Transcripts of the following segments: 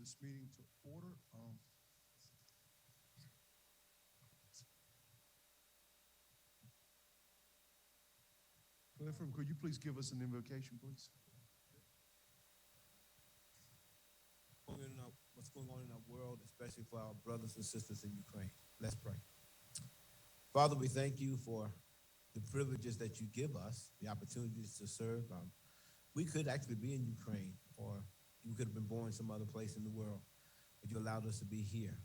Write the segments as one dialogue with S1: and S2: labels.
S1: this meeting to order. Clifford, could you please give us an invocation, please?
S2: What's going on in our world, especially for our brothers and sisters in Ukraine. Let's pray. Father, we thank you for the privileges that you give us, the opportunities to serve. We could actually be in Ukraine, or we could have been born some other place in the world, but you allowed us to be here.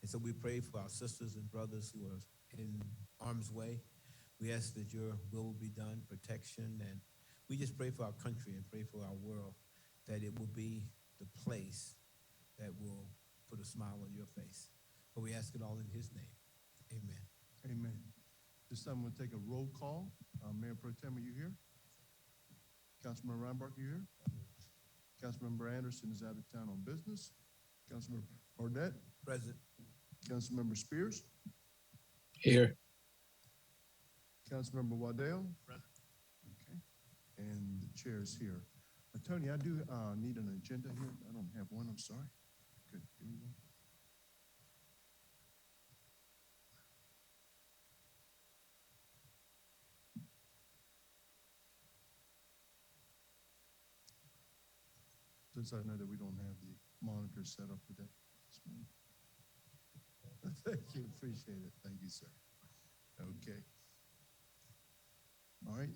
S2: And so we pray for our sisters and brothers who are in harm's way. We ask that your will be done, protection, and we just pray for our country and pray for our world, that it will be the place that will put a smile on your face. But we ask it all in his name. Amen.
S1: Amen. This time we'll take a roll call. Mayor Pro Tem, are you here? Councilmember Reinbach, you here? Councilmember Anderson is out of town on business. Councilmember Arnett?
S2: Present.
S1: Councilmember Spears?
S3: Here.
S1: Councilmember Waddell?
S2: Present.
S1: Okay. And the chair is here. Tony, I do need an agenda here. I don't have one, I'm sorry. Good, give me one. Since I know that we don't have the monitor set up today this morning. Thank you, appreciate it. Thank you, sir. Okay. All right.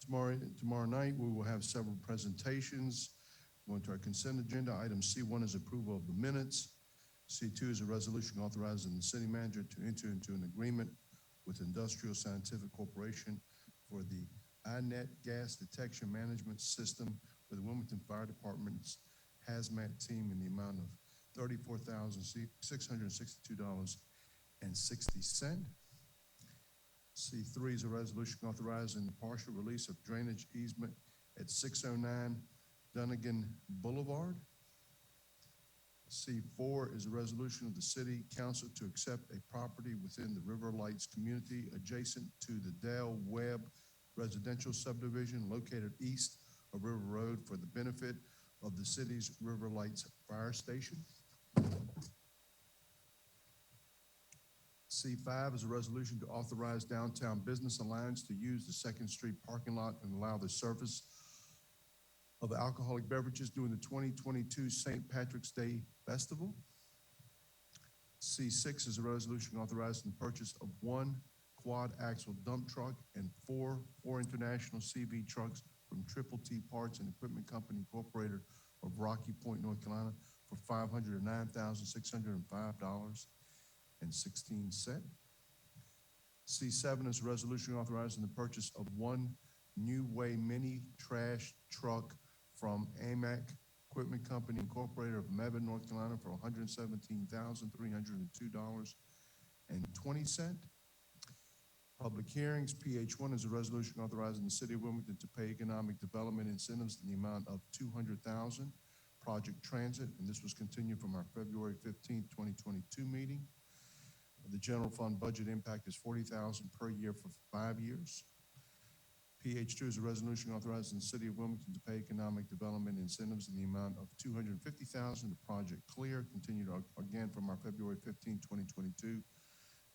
S1: Tomorrow night, we will have several presentations. Going to our consent agenda. Item C1 is approval of the minutes. C2 is a resolution authorizing the city manager to enter into an agreement with Industrial Scientific Corporation for the iNet gas detection management system for the Wilmington Fire Department's hazmat team in the amount of $34,662.60. C3 is a resolution authorizing the partial release of drainage easement at 609 Dunnigan Boulevard. C4 is a resolution of the City Council to accept a property within the River Lights community adjacent to the Dale Webb residential subdivision located east of River Road for the benefit of the city's River Lights Fire Station. C5 is a resolution to authorize Downtown Business Alliance to use the 2nd Street parking lot and allow the service of alcoholic beverages during the 2022 St. Patrick's Day Festival. C6 is a resolution authorizing the purchase of 1 quad axle dump truck and 4 international CV trucks from Triple T Parts and Equipment Company Incorporated of Rocky Point, North Carolina for $509,605.16. C7 is a resolution authorizing the purchase of 1 New Way mini trash truck from AMAC Equipment Company Incorporated of Mebane, North Carolina for $117,302.20. Public hearings. PH1 is a resolution authorizing the City of Wilmington to pay economic development incentives in the amount of $200,000. Project Transit, and this was continued from our February 15th, 2022 meeting. The general fund budget impact is $40,000 per year for 5 years. PH2 is a resolution authorizing the City of Wilmington to pay economic development incentives in the amount of $250,000 to Project Clear, continued again from our February 15th, 2022.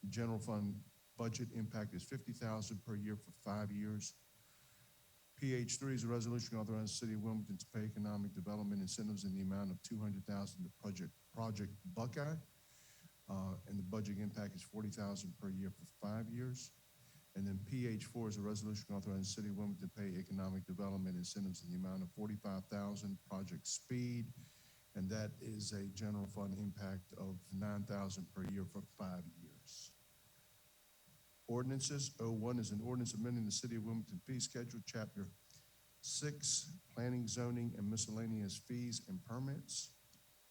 S1: The general fund budget impact is $50,000 per year for 5 years. PH3 is a resolution authorizing the City of Wilmington to pay economic development incentives in the amount of $200,000 to Project Buckeye, and the budget impact is $40,000 per year for 5 years. And then PH4 is a resolution authorizing the City of Wilmington to pay economic development incentives in the amount of $45,000, Project Speed, and that is a general fund impact of $9,000 per year for 5 years. Ordinances. 01 is an ordinance amending the City of Wilmington fee schedule, Chapter 6, Planning, Zoning, and Miscellaneous Fees and Permits.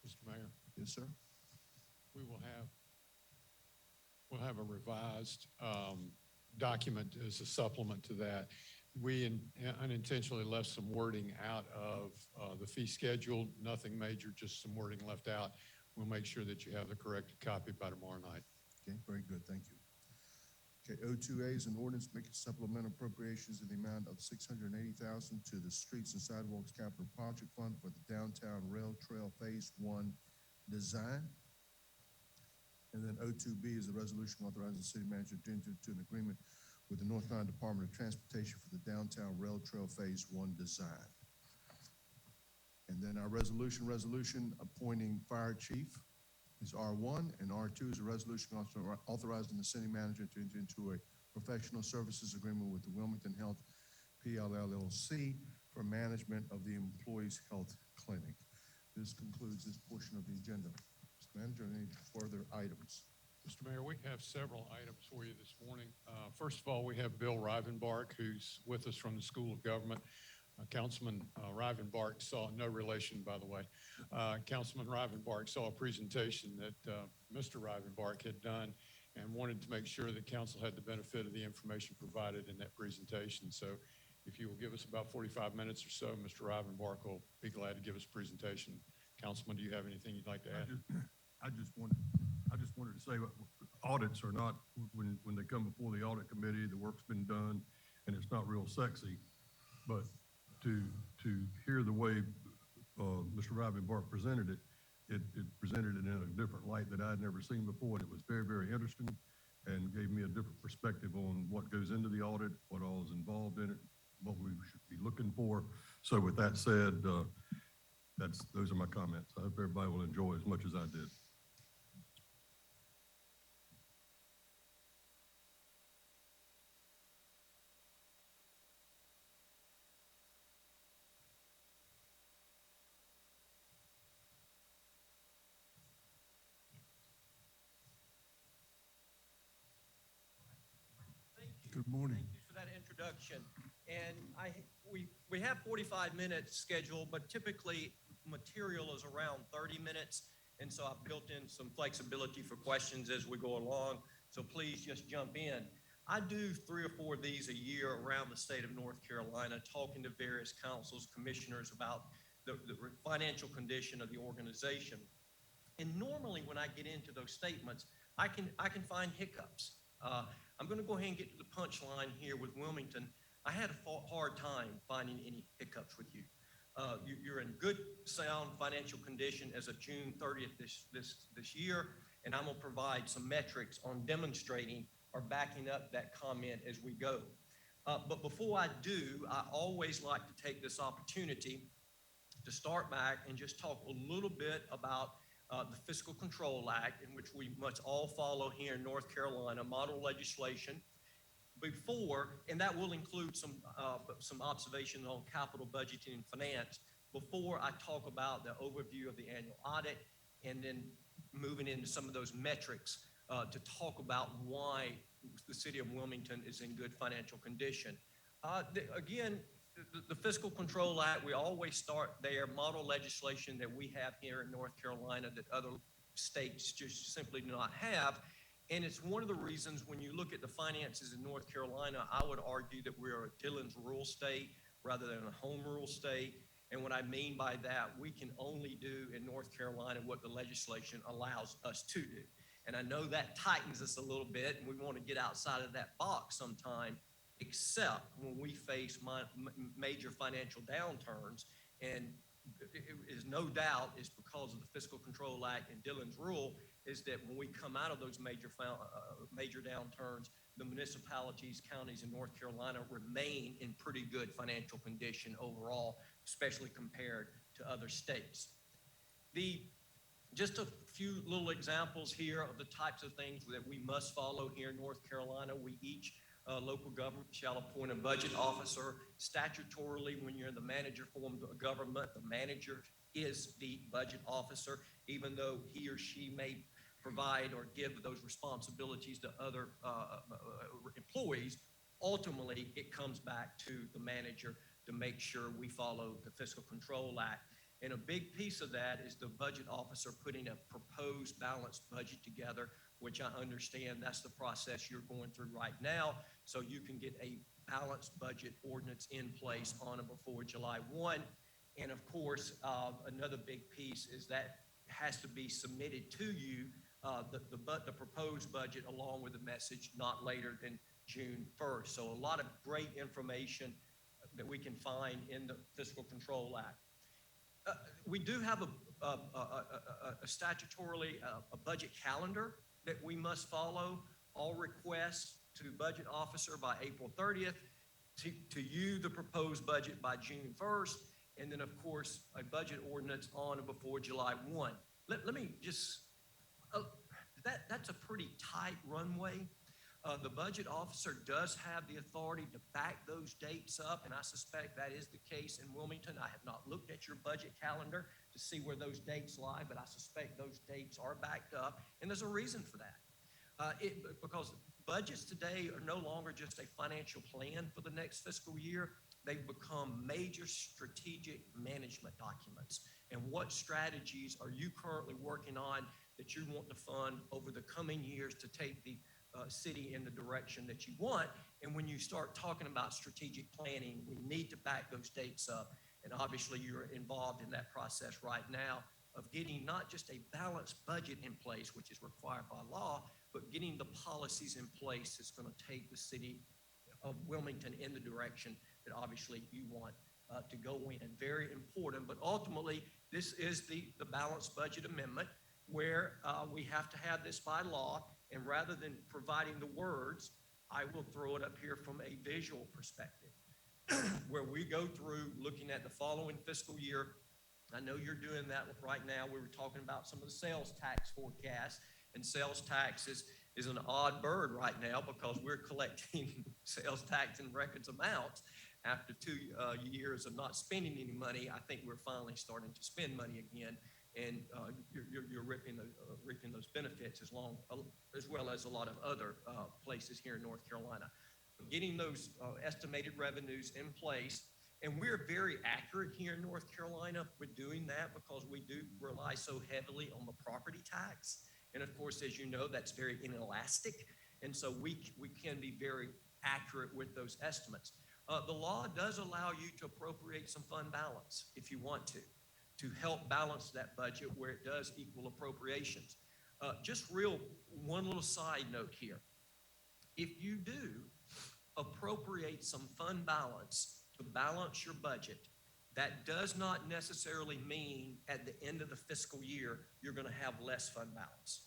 S3: Mr. Mayor.
S1: Yes, sir.
S3: We'll have a revised document as a supplement to that. We unintentionally left some wording out of the fee schedule, nothing major, just some wording left out. We'll make sure that you have the corrected copy by tomorrow night.
S1: Okay, very good, thank you. Okay, O2A is an ordinance making supplemental appropriations in the amount of $680,000 to the Streets and Sidewalks Capital Project Fund for the Downtown Rail Trail Phase 1 design. And then O2B is a resolution authorizing the city manager to enter into an agreement with the North Carolina Department of Transportation for the Downtown Rail Trail Phase 1 design. And then our resolution appointing fire chief is R1, and R2 is a resolution authorizing the city manager to enter into a professional services agreement with the Wilmington Health PLLC for management of the Employees Health Clinic. This concludes this portion of the agenda. Mr. Manager, any further items?
S3: Mr. Mayor, we have several items for you this morning. First of all, we have Bill Rivenbark, who's with us from the School of Government. Councilman Rivenbark saw, no relation, by the way, Councilman Rivenbark saw a presentation that Mr. Rivenbark had done and wanted to make sure that council had the benefit of the information provided in that presentation. So if you will give us about 45 minutes or so, Mr. Rivenbark will be glad to give us a presentation. Councilman, do you have anything you'd like to add?
S4: I just wanted to say, audits are not, when they come before the audit committee, the work's been done and it's not real sexy, but to hear the way Mr. Rivenbark presented it, it presented it in a different light that I'd never seen before, and it was very, very interesting and gave me a different perspective on what goes into the audit, what all is involved in it, what we should be looking for. So with that said, those are my comments. I hope everybody will enjoy as much as I did.
S1: Good morning.
S5: Thank you for that introduction. And we have 45 minutes scheduled, but typically material is around 30 minutes. And so I've built in some flexibility for questions as we go along. So please just jump in. I do 3 or 4 of these a year around the state of North Carolina, talking to various councils, commissioners about the financial condition of the organization. And normally when I get into those statements, I can find hiccups. I'm going to go ahead and get to the punchline here with Wilmington. I had a hard time finding any hiccups with you. You're in good, sound financial condition as of June 30th this year, and I'm going to provide some metrics on demonstrating or backing up that comment as we go. But before I do, I always like to take this opportunity to start back and just talk a little bit about the Fiscal Control Act, in which we must all follow here in North Carolina, model legislation. And that will include some observations on capital budgeting and finance before I talk about the overview of the annual audit, and then moving into some of those metrics to talk about why the city of Wilmington is in good financial condition. Again, the Fiscal Control Act, we always start there, model legislation that we have here in North Carolina that other states just simply do not have. And it's one of the reasons when you look at the finances in North Carolina, I would argue that we're a Dillon's rule state rather than a home rule state. And what I mean by that, we can only do in North Carolina what the legislation allows us to do. And I know that tightens us a little bit, and we want to get outside of that box sometime, except when we face major financial downturns. And it is no doubt is because of the Fiscal Control Act and Dillon's rule is that when we come out of those major downturns, the municipalities, counties in North Carolina remain in pretty good financial condition overall, especially compared to other states. Just a few little examples here of the types of things that we must follow here in North Carolina. We each local government shall appoint a budget officer. Statutorily, when you're in the manager form of government, the manager is the budget officer, even though he or she may provide or give those responsibilities to other employees. Ultimately, it comes back to the manager to make sure we follow the Fiscal Control Act. And a big piece of that is the budget officer putting a proposed balanced budget together, which I understand that's the process you're going through right now, so you can get a balanced budget ordinance in place on or before July 1. And of course, another big piece is that has to be submitted to you the proposed budget along with the message not later than June 1st. So a lot of great information that we can find in the Fiscal Control Act. We do have a statutorily a budget calendar that we must follow. All requests to budget officer by April 30th, to you the proposed budget by June 1st, and then of course a budget ordinance on or before July 1. Let me just, that's a pretty tight runway. The budget officer does have the authority to back those dates up, and I suspect that is the case in Wilmington. I have not looked at your budget calendar to see where those dates lie, but I suspect those dates are backed up, and there's a reason for that. Because budgets today are no longer just a financial plan for the next fiscal year. They've become major strategic management documents. And what strategies are you currently working on that you want to fund over the coming years to take the city in the direction that you want? And when you start talking about strategic planning, we need to back those dates up. And obviously you're involved in that process right now of getting not just a balanced budget in place, which is required by law, but getting the policies in place that's going to take the city of Wilmington in the direction that obviously you want to go in. And very important, but ultimately this is the balanced budget amendment where we have to have this by law. And rather than providing the words, I will throw it up here from a visual perspective where we go through looking at the following fiscal year. I know you're doing that right now. We were talking about some of the sales tax forecasts, and sales tax is an odd bird right now because we're collecting sales tax in records amounts. After 2 years of not spending any money, I think we're finally starting to spend money again, and you're reaping those benefits as well as a lot of other places here in North Carolina. Getting those estimated revenues in place. And we're very accurate here in North Carolina with doing that because we do rely so heavily on the property tax. And of course, as you know, that's very inelastic. And so we can be very accurate with those estimates. The law does allow you to appropriate some fund balance if you want to help balance that budget where it does equal appropriations. One little side note here. If you do appropriate some fund balance to balance your budget, that does not necessarily mean at the end of the fiscal year you're going to have less fund balance.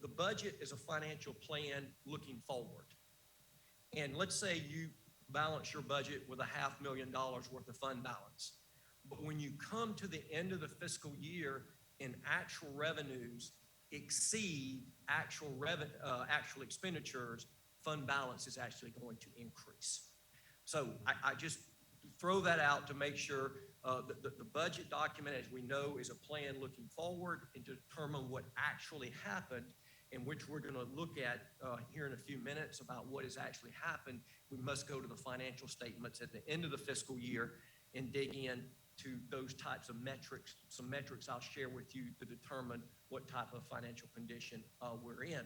S5: The budget is a financial plan looking forward. And let's say you balance your budget with $500,000 worth of fund balance. But when you come to the end of the fiscal year and actual revenues exceed actual expenditures, fund balance is actually going to increase. So I just throw that out to make sure that the budget document, as we know, is a plan looking forward and to determine what actually happened, in which we're going to look at here in a few minutes about what has actually happened. We must go to the financial statements at the end of the fiscal year and dig in to those types of metrics, some metrics I'll share with you to determine what type of financial condition we're in.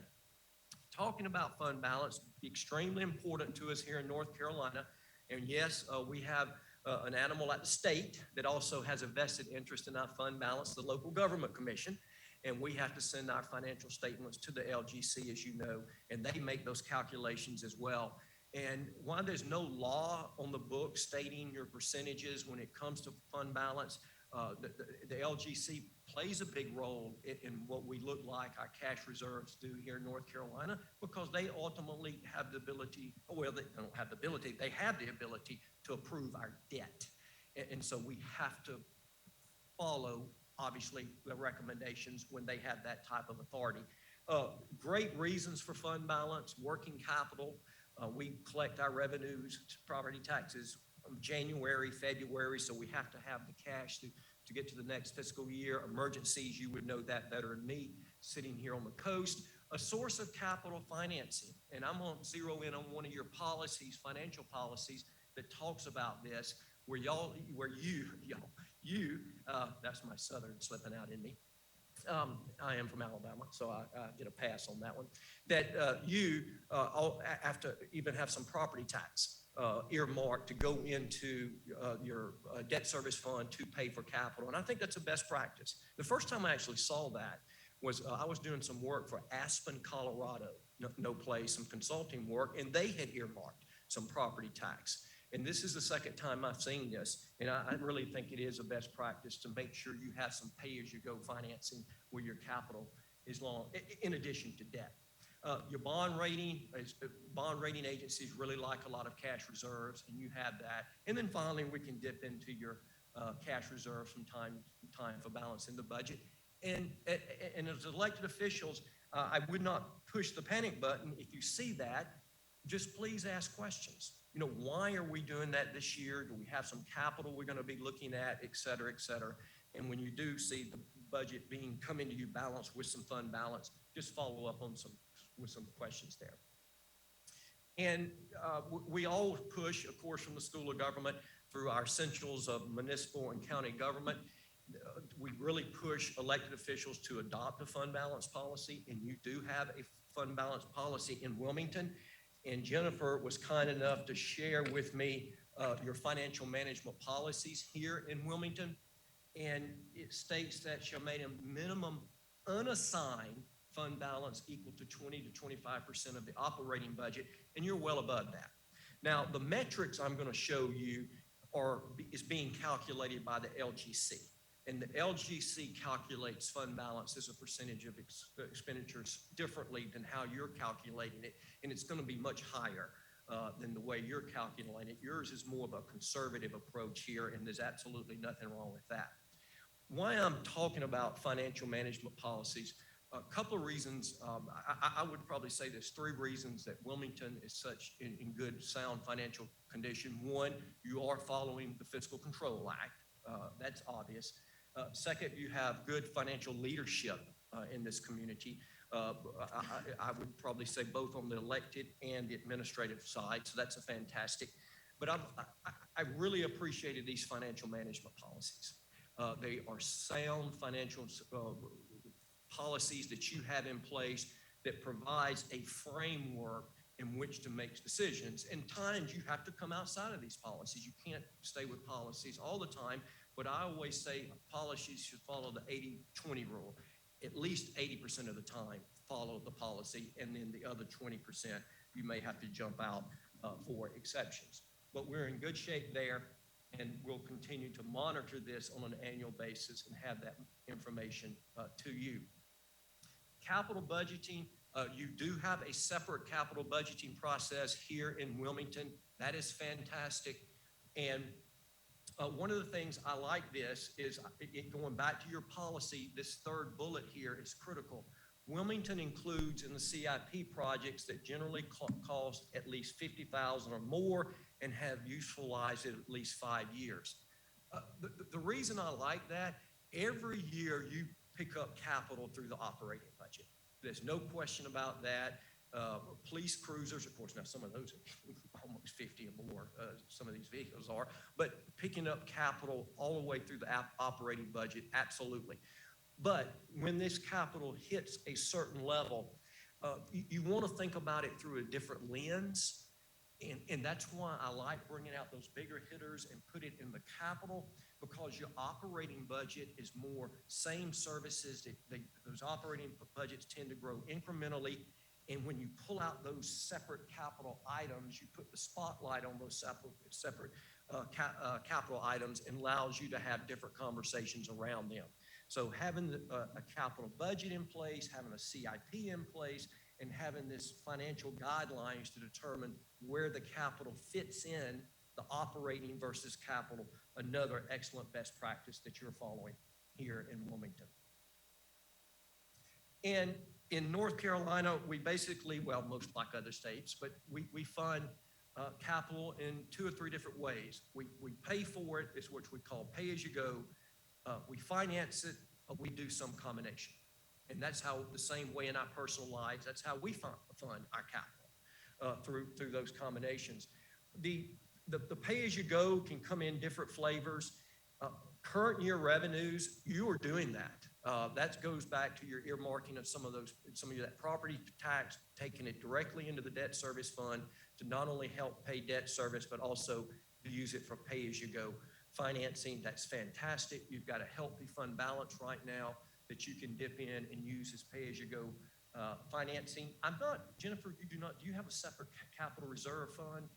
S5: Talking about fund balance, extremely important to us here in North Carolina. And yes, we have an animal at the state that also has a vested interest in our fund balance, the Local Government Commission. And we have to send our financial statements to the LGC, as you know, and they make those calculations as well. And while there's no law on the book stating your percentages when it comes to fund balance, the LGC plays a big role in what we look like our cash reserves do here in North Carolina, because they ultimately have the ability, well, they don't have the ability, they have the ability to approve our debt. And so we have to follow, obviously, the recommendations when they have that type of authority. Great reasons for fund balance, working capital. We collect our revenues, property taxes, January, February, so we have to have the cash to get to the next fiscal year. Emergencies, you would know that better than me, sitting here on the coast. A source of capital financing, and I'm going to zero in on one of your policies, financial policies, that talks about this, where you, that's my Southern slipping out in me. I am from Alabama, so I get a pass on that one. That you have to even have some property tax earmarked to go into your debt service fund to pay for capital. And I think that's a best practice. The first time I actually saw that was I was doing some work for Aspen, Colorado, no place, some consulting work, and they had earmarked some property tax. And this is the second time I've seen this, and I really think it is a best practice to make sure you have some pay-as-you-go financing where your capital is long, in addition to debt. Your bond rating agencies really like a lot of cash reserves, and you have that. And then finally, we can dip into your cash reserves from time to time for balancing the budget. And as elected officials, I would not push the panic button. If you see that, just please ask questions. You know, why are we doing that this year? Do we have some capital we're going to be looking at, et cetera, et cetera? And when you do see the budget coming to you balanced with some fund balance, just follow up on with some questions there. And we all push, of course, from the School of Government through our essentials of municipal and county government. We really push elected officials to adopt a fund balance policy, and you do have a fund balance policy in Wilmington. And Jennifer was kind enough to share with me your financial management policies here in Wilmington. And it states that shall make a minimum unassigned fund balance equal to 20 to 25% of the operating budget, and you're well above that. Now, the metrics I'm going to show you is being calculated by the LGC. And the LGC calculates fund balance as a percentage of expenditures differently than how you're calculating it. And it's going to be much higher than the way you're calculating it. Yours is more of a conservative approach here, and there's absolutely nothing wrong with that. Why I'm talking about financial management policies, a couple of reasons. I would probably say there's 3 reasons that Wilmington is such in good, sound financial condition. One, you are following the Fiscal Control Act. That's obvious. Second, you have good financial leadership in this community. I would probably say both on the elected and the administrative side, so that's a fantastic. But I really appreciated these financial management policies. They are sound financial policies that you have in place that provides a framework in which to make decisions. And times you have to come outside of these policies. You can't stay with policies all the time. But I always say policies should follow the 80-20 rule. At least 80% of the time, follow the policy, and then the other 20%, you may have to jump out for exceptions. But we're in good shape there, and we'll continue to monitor this on an annual basis and have that information to you. Capital budgeting, you do have a separate capital budgeting process here in Wilmington. That is fantastic. And one of the things I like this is going back to your policy, this third bullet here is critical. Wilmington includes in the CIP projects that generally cost at least $50,000 or more and have useful lives at least 5 years. The reason I like that, every year you pick up capital through the operating budget. There's no question about that. Police cruisers, of course, now some of those are almost 50 or more, some of these vehicles are, but picking up capital all the way through the operating budget, absolutely. But when this capital hits a certain level, you want to think about it through a different lens. And that's why I like bringing out those bigger hitters and put it in the capital, because your operating budget is more same services. Those operating budgets tend to grow incrementally. And when you pull out those separate capital items, you put the spotlight on those separate capital items and allows you to have different conversations around them. So having a capital budget in place, having a CIP in place, and having this financial guidelines to determine where the capital fits in the operating versus capital, another excellent best practice that you're following here in Wilmington. And in North Carolina, we basically, well, most like other states, but we fund capital in 2 or 3 different ways. We pay for it, is what we call pay as you go. We finance it, we do some combination. And that's how, the same way in our personal lives, that's how we fund our capital, through those combinations. The pay as you go can come in different flavors. Current year revenues, you are doing that. That goes back to your earmarking of some of that property tax, taking it directly into the debt service fund to not only help pay debt service, but also to use it for pay as you go financing. That's fantastic. You've got a healthy fund balance right now that you can dip in and use as pay-as-you-go financing. I'm not, Jennifer, do you have a separate capital reserve fund?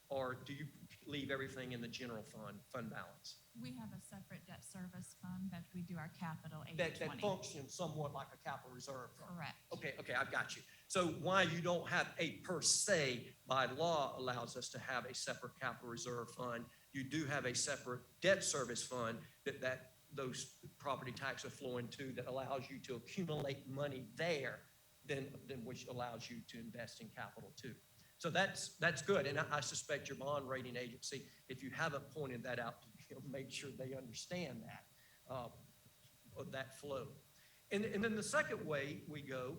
S5: Or do you leave everything in the general fund balance?
S6: We have a separate debt service fund that we do our capital
S5: That
S6: 80/20.
S5: functions somewhat like a capital reserve fund?
S6: Correct.
S5: Okay, I've got you. So why you don't have a per se, by law allows us to have a separate capital reserve fund. You do have a separate debt service fund that those property taxes flow into that allows you to accumulate money there, then which allows you to invest in capital too. So that's good. And I suspect your bond rating agency, if you haven't pointed that out, you'll make sure they understand that flow. And then the second way we go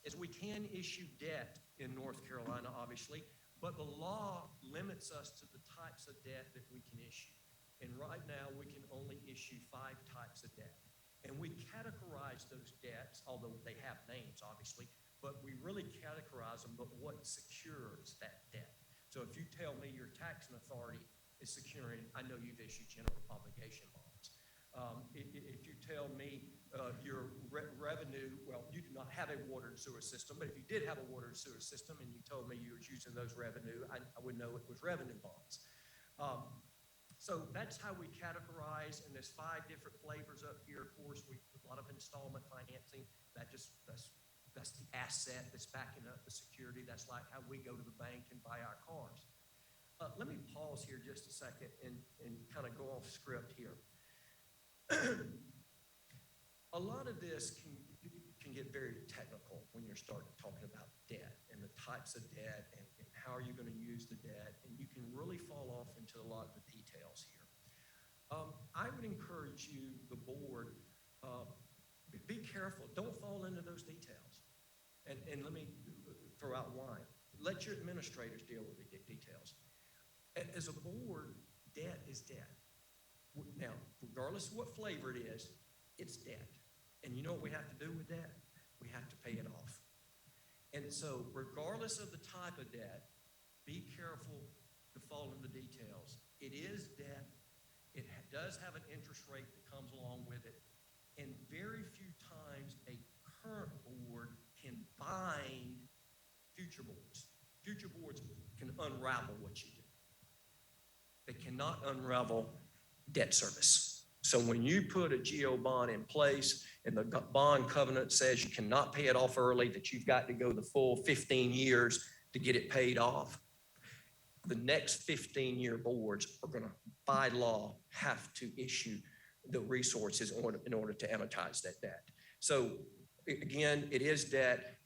S5: is we can issue debt in North Carolina, obviously, but the law limits us to the types of debt that we can issue. And right now, we can only issue 5 types of debt. And we categorize those debts, although they have names, obviously, but we really categorize them, but what secures that debt? So if you tell me your taxing authority is securing, I know you've issued general obligation bonds. If you tell me your revenue, well, you do not have a water and sewer system, but if you did have a water and sewer system and you told me you were using those revenue, I would know it was revenue bonds. So that's how we categorize, and there's 5 different flavors up here. Of course, a lot of installment financing. That's the asset that's backing up the security. That's like how we go to the bank and buy our cars. Let me pause here just a second and kind of go off script here. A lot of this can get very technical when you're starting talking about debt and the types of debt and how are you going to use the debt, and you can really fall off into a lot of the details here. I would encourage you, the board, be careful. Don't fall into those details. And let me throw out why. Let your administrators deal with the details. As a board, debt is debt. Now, regardless of what flavor it is, it's debt. And you know what we have to do with that? We have to pay it off. And so regardless of the type of debt, be careful to fall in the details. It is debt. It does have an interest rate that comes along with it. And very few times a current board can bind future boards. Future boards can unravel what you do. They cannot unravel debt service. So when you put a GO bond in place and the bond covenant says you cannot pay it off early, that you've got to go the full 15 years to get it paid off, the next 15-year boards are going to, by law, have to issue the resources in order to amortize that debt. So again, it is debt.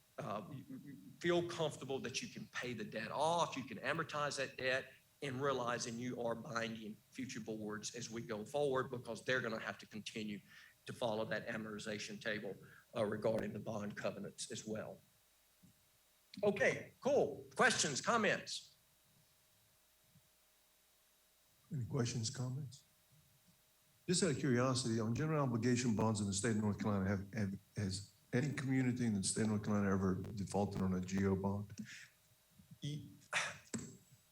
S5: Feel comfortable that you can pay the debt off, you can amortize that debt, and realizing you are binding future boards as we go forward, because they're going to have to continue to follow that amortization table regarding the bond covenants as well. Okay, cool. Questions, comments?
S1: Any questions, comments? Just out of curiosity, on general obligation bonds in the state of North Carolina, has any community in the state of North Carolina ever defaulted on a GO bond?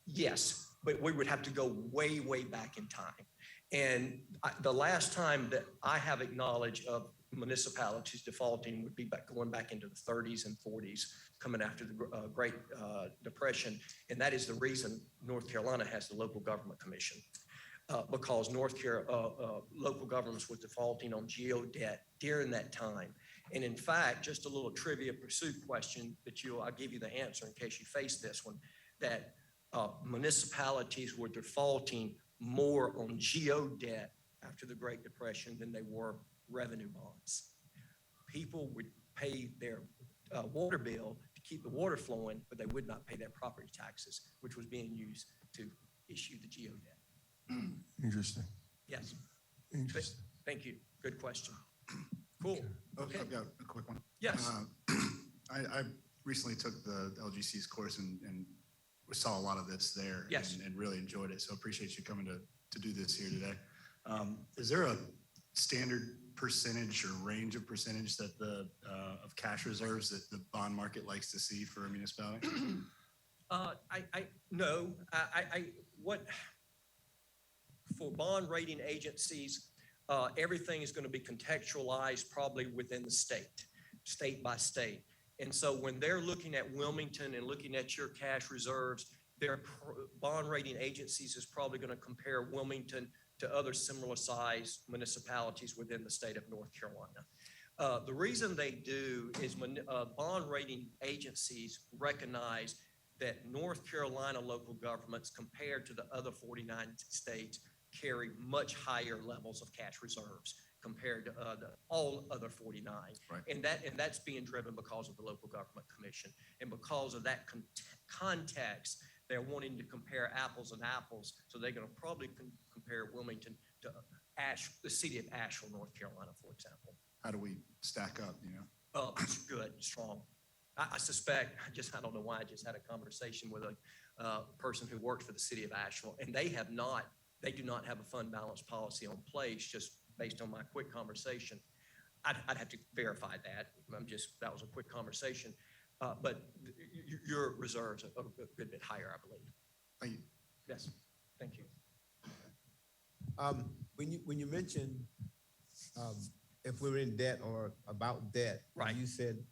S5: Yes, but we would have to go way, way back in time. And the last time that I have acknowledged of municipalities defaulting would be going back into the 30s and 40s, coming after the Great Depression. And that is the reason North Carolina has the local government commission. Because local governments were defaulting on GO debt during that time. And in fact, just a little trivia pursuit question that I'll give you the answer in case you face this one, that municipalities were defaulting more on GO debt after the Great Depression than they were revenue bonds. People would pay their water bill to keep the water flowing, but they would not pay their property taxes, which was being used to issue the GO debt.
S1: Interesting.
S5: Yes.
S1: Interesting.
S5: Thank you. Good question. Cool. Okay.
S7: I've got a quick one.
S5: Yes.
S7: I recently took the LGC's course and we saw a lot of this there.
S5: Yes.
S7: And really enjoyed it. So appreciate you coming to do this here today. Is there a standard percentage or range of percentage that of cash reserves that the bond market likes to see for a municipality?
S5: No, what for bond rating agencies, everything is going to be contextualized probably within the state by state. And so when they're looking at Wilmington and looking at your cash reserves, their bond rating agencies is probably going to compare Wilmington to other similar size municipalities within the state of North Carolina. The reason they do is bond rating agencies recognize that North Carolina local governments compared to the other 49 states carry much higher levels of cash reserves compared to all other 49.
S7: Right.
S5: And that's being driven because of the local government commission. And because of that context, they're wanting to compare apples and apples. So they're going to probably compare Wilmington to the city of Asheville, North Carolina, for example.
S7: How do we stack up, you know?
S5: It's good, strong. I suspect, I don't know why, I just had a conversation with a person who works for the city of Asheville, and they do not have a fund balance policy on place, just based on my quick conversation. I'd have to verify that. That was a quick conversation. But your reserves are a good bit higher, I believe.
S7: Thank you.
S5: Yes, thank you.
S2: When you mentioned if we're in debt or about debt,
S5: Right.
S2: You said,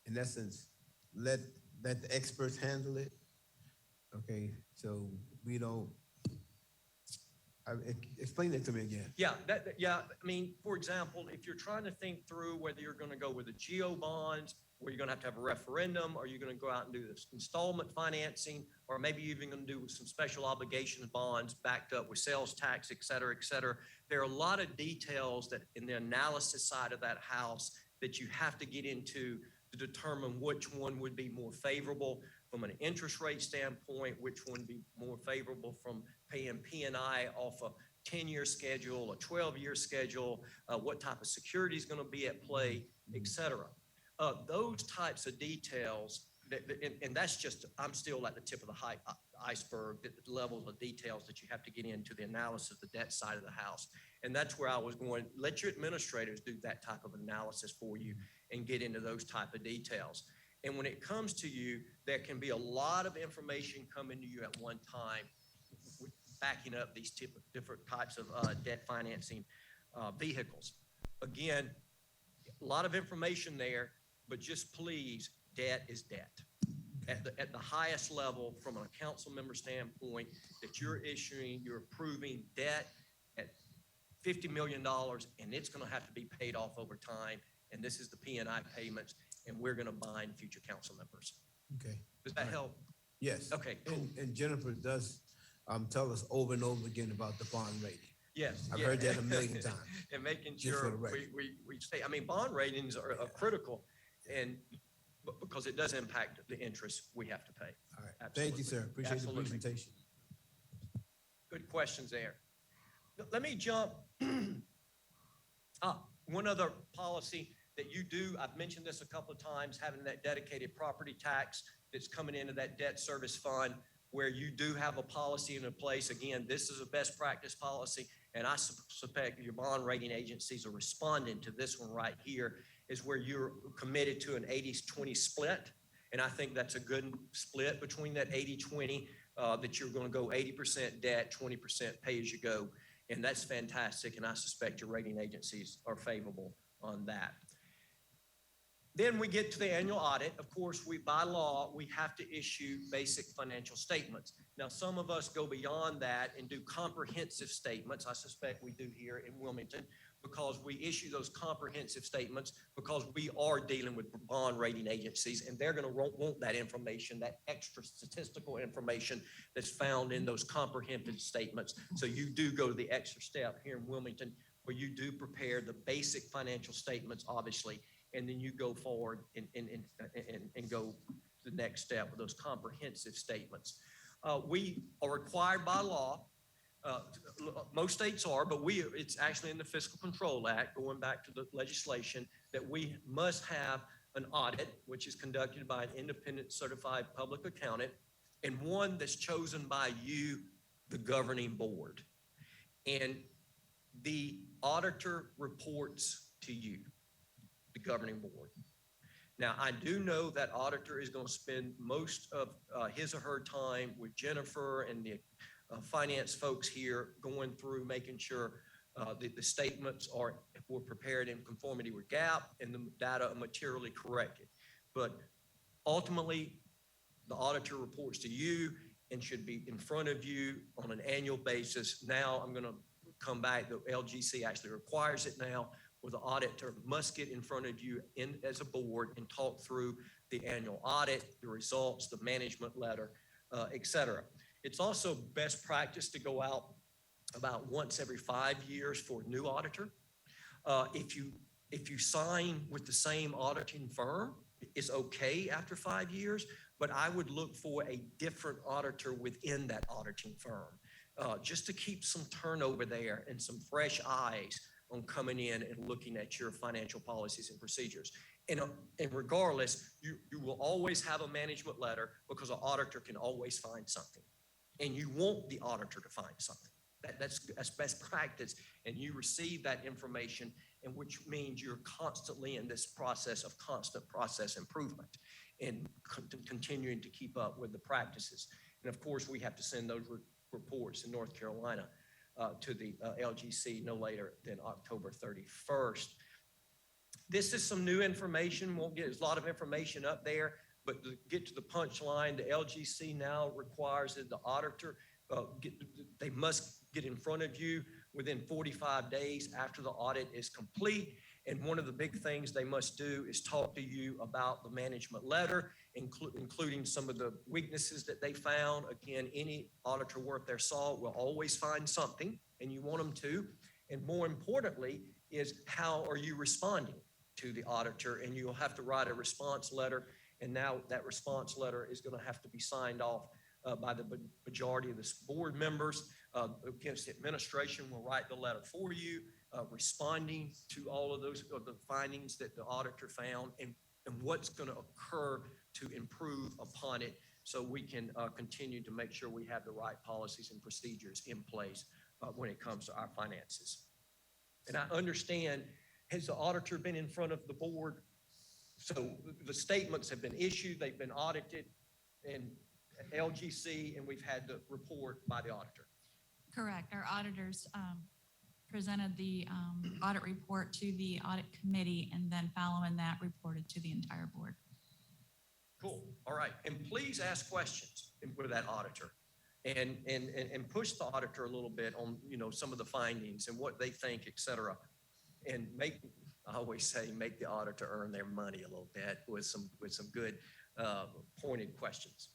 S2: in essence, let the experts handle it. Okay, so we don't. Explain that to me again.
S5: Yeah, I mean, for example, if you're trying to think through whether you're going to go with the GO bonds, where you're going to have a referendum, or you're going to go out and do this installment financing, or maybe you're even going to do some special obligation bonds backed up with sales tax, et cetera, et cetera. There are a lot of details that in the analysis side of that house that you have to get into to determine which one would be more favorable from an interest rate standpoint, which one would be more favorable from paying P&I off a 10-year schedule, a 12-year schedule, what type of security is going to be at play, et cetera. Those types of details, and that's just, I'm still at the tip of the iceberg, the level of details that you have to get into the analysis of the debt side of the house. And that's where I was going, let your administrators do that type of analysis for you and get into those type of details. And when it comes to you, there can be a lot of information coming to you at one time, backing up these different types of debt financing vehicles. Again, a lot of information there, but just please, debt is debt. At the highest level, from a council member standpoint, that you're approving debt at $50 million, and it's going to have to be paid off over time. And this is the P&I payments, and we're going to bind future council members.
S2: Okay.
S5: Does that help?
S2: Yes.
S5: Okay, cool.
S2: And Jennifer does tell us over and over again about the bond rating.
S5: Yes.
S2: I've heard that a million times.
S5: And making
S2: Just for
S5: sure
S2: the record.
S5: we stay, I mean, bond ratings are critical, and because it does impact the interest we have to pay.
S2: All right.
S5: Absolutely.
S2: Thank you, sir. Appreciate
S5: Absolutely.
S2: the presentation.
S5: Good questions there. Let me jump. One other policy that you do, I've mentioned this a couple of times, having that dedicated property tax that's coming into that debt service fund, where you do have a policy in place. Again, this is a best practice policy, and I suspect your bond rating agencies are responding to this one right here, is where you're committed to an 80-20 split. And I think that's a good split between that 80-20, that you're going to go 80% debt, 20% pay as you go. And that's fantastic. And I suspect your rating agencies are favorable on that. Then we get to the annual audit. Of course, by law, we have to issue basic financial statements. Now, some of us go beyond that and do comprehensive statements. I suspect we do here in Wilmington, because we issue those comprehensive statements because we are dealing with bond rating agencies, and they're going to want that information, that extra statistical information that's found in those comprehensive statements. So you do go to the extra step here in Wilmington, where you do prepare the basic financial statements, obviously, and then you go forward and go to the next step with those comprehensive statements. We are required by law, most states are, but it's actually in the Fiscal Control Act, going back to the legislation, that we must have an audit, which is conducted by an independent certified public accountant, and one that's chosen by you, the governing board. And the auditor reports to you, the governing board. Now, I do know that auditor is going to spend most of his or her time with Jennifer and the finance folks here, going through making sure The statements were prepared in conformity with GAAP and the data are materially corrected. But ultimately, the auditor reports to you and should be in front of you on an annual basis. Now I'm going to come back. The LGC actually requires it now, where the auditor must get in front of you as a board and talk through the annual audit, the results, the management letter, et cetera. It's also best practice to go out about once every 5 years for a new auditor. If you sign with the same auditing firm, it's okay after 5 years, but I would look for a different auditor within that auditing firm, just to keep some turnover there and some fresh eyes on coming in and looking at your financial policies and procedures. And regardless, you will always have a management letter because an auditor can always find something. And you want the auditor to find something. That's best practice. And you receive that information, and which means you're constantly in this process of constant process improvement and continuing to keep up with the practices. And of course, we have to send those reports in North Carolina to the LGC no later than October 31st. This is some new information. There's a lot of information up there, but to get to the punchline, the LGC now requires that the auditor, they must get in front of you within 45 days after the audit is complete. And one of the big things they must do is talk to you about the management letter, including some of the weaknesses that they found. Again, any auditor worth their salt will always find something, and you want them to. And more importantly is, how are you responding to the auditor? And you'll have to write a response letter. And now that response letter is going to have to be signed off by the majority of the board members. Against the administration will write the letter for you, responding to all of those the findings that the auditor found, and what's going to occur to improve upon it, so we can continue to make sure we have the right policies and procedures in place when it comes to our finances. And I understand, has the auditor been in front of the board? So the statements have been issued, they've been audited, and LGC, and we've had the report by the auditor.
S6: Correct. Our auditors presented the audit report to the audit committee, and then following that, reported to the entire board.
S5: Cool. All right. And please ask questions with that auditor, and push the auditor a little bit on, some of the findings and what they think, et cetera. And I always say, make the auditor earn their money a little bit with some good pointed questions.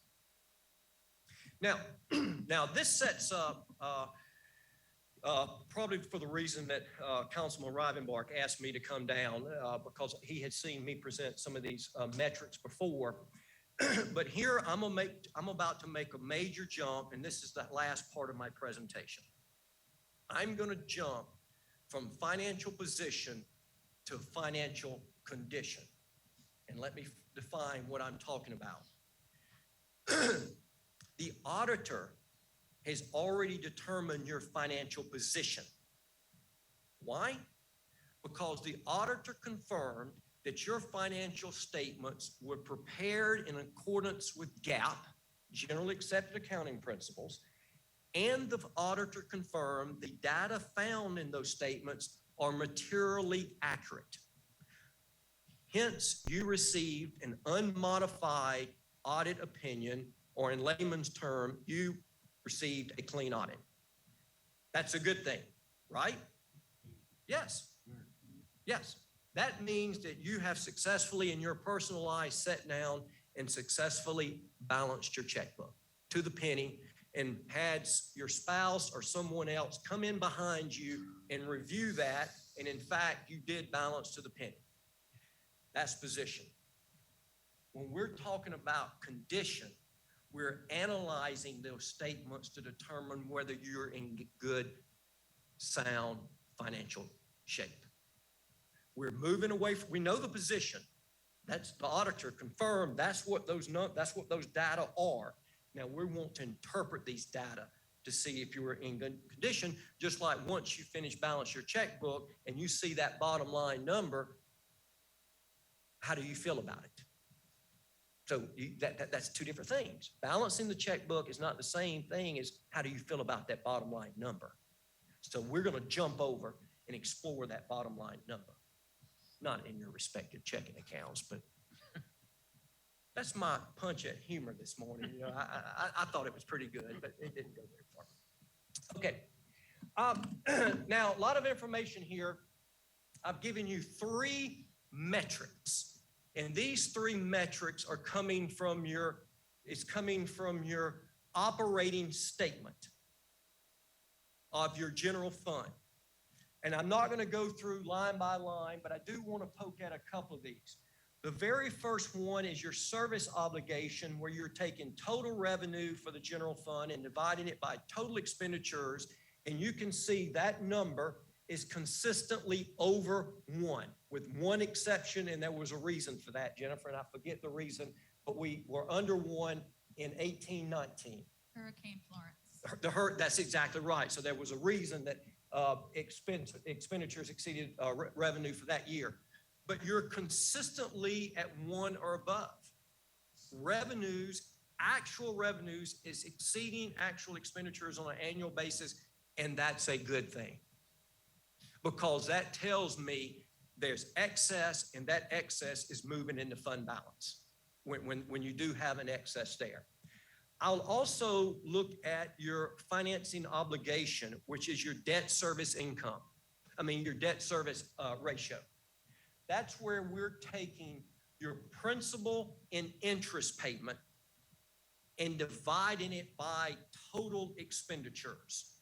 S5: Now this sets up, probably for the reason that Councilman Rivenbark asked me to come down, because he had seen me present some of these metrics before. But here I'm about to make a major jump, and this is the last part of my presentation. I'm going to jump from financial position to financial condition. And let me define what I'm talking about. The auditor has already determined your financial position. Why? Because the auditor confirmed that your financial statements were prepared in accordance with GAAP, generally accepted accounting principles, and the auditor confirmed the data found in those statements are materially accurate. Hence, you received an unmodified audit opinion, or in layman's term, you received a clean audit. That's a good thing, right? Yes. Yes. That means that you have successfully, in your personal life, sat down and successfully balanced your checkbook to the penny, and had your spouse or someone else come in behind you and review that. And in fact, you did balance to the penny. That's position. When we're talking about condition, we're analyzing those statements to determine whether you're in good, sound financial shape. We're moving away from, we know the position. That's the auditor confirmed. That's what those data are. Now we want to interpret these data to see if you were in good condition, just like once you finish balance your checkbook and you see that bottom line number, how do you feel about it? So that's two different things. Balancing the checkbook is not the same thing as how do you feel about that bottom line number. So we're going to jump over and explore that bottom line number. Not in your respective checking accounts, but that's my punch at humor this morning. You know, I thought it was pretty good, but it didn't go very far. Okay. Now, a lot of information here. I've given you 3 metrics, and these 3 metrics are coming from your operating statement of your general fund. And I'm not going to go through line by line, but I do want to poke at a couple of these. The very first one is your service obligation, where you're taking total revenue for the general fund and dividing it by total expenditures. And you can see that number is consistently over 1, with one exception, and there was a reason for that, Jennifer, and I forget the reason, but we were under 1 in 18-19.
S6: Hurricane Florence.
S5: That's exactly right. So there was a reason that expenditures exceeded revenue for that year. But you're consistently at 1 or above. Actual revenues is exceeding actual expenditures on an annual basis, and that's a good thing. Because that tells me there's excess, and that excess is moving into fund balance when you do have an excess there. I'll also look at your financing obligation, which is your debt service your debt service ratio. That's where we're taking your principal and interest payment and dividing it by total expenditures,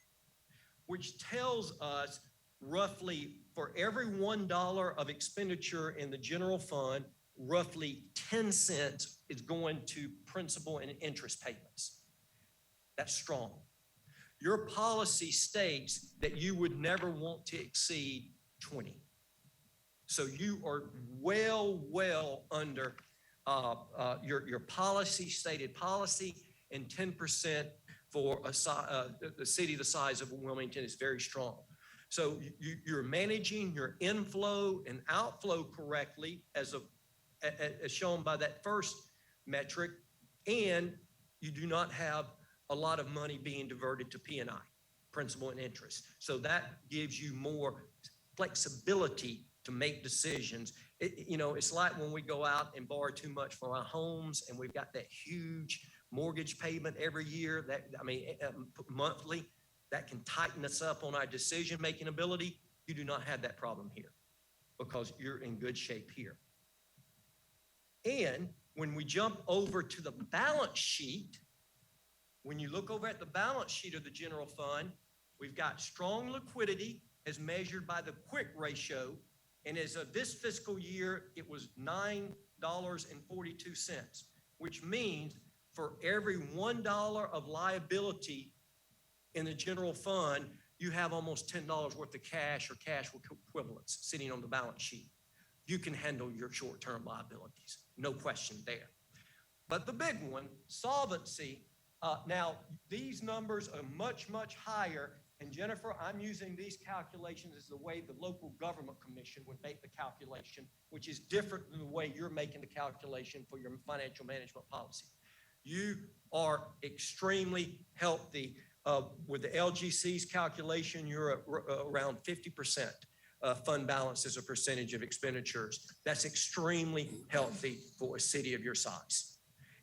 S5: which tells us roughly for every $1 of expenditure in the general fund, roughly 10 cents is going to principal and interest payments. That's strong. Your policy states that you would never want to exceed 20. So you are well under your policy, stated policy, and 10% for the city the size of Wilmington is very strong. So you're managing your inflow and outflow correctly as shown by that first metric, and you do not have a lot of money being diverted to P&I, principal and interest. So that gives you more flexibility to make decisions. It's like when we go out and borrow too much for our homes, and we've got that huge mortgage payment every year, monthly, that can tighten us up on our decision-making ability. You do not have that problem here because you're in good shape here. And when we jump over to the balance sheet, when you look over at the balance sheet of the general fund, we've got strong liquidity as measured by the quick ratio. And as of this fiscal year, it was $9.42, which means for every $1 of liability in the general fund, you have almost $10 worth of cash or cash equivalents sitting on the balance sheet. You can handle your short-term liabilities, no question there. But the big one, solvency, now these numbers are much, much higher. And Jennifer, I'm using these calculations as the way the local government commission would make the calculation, which is different than the way you're making the calculation for your financial management policy. You are extremely healthy. With the LGC's calculation, you're at around 50% fund balance as a percentage of expenditures. That's extremely healthy for a city of your size.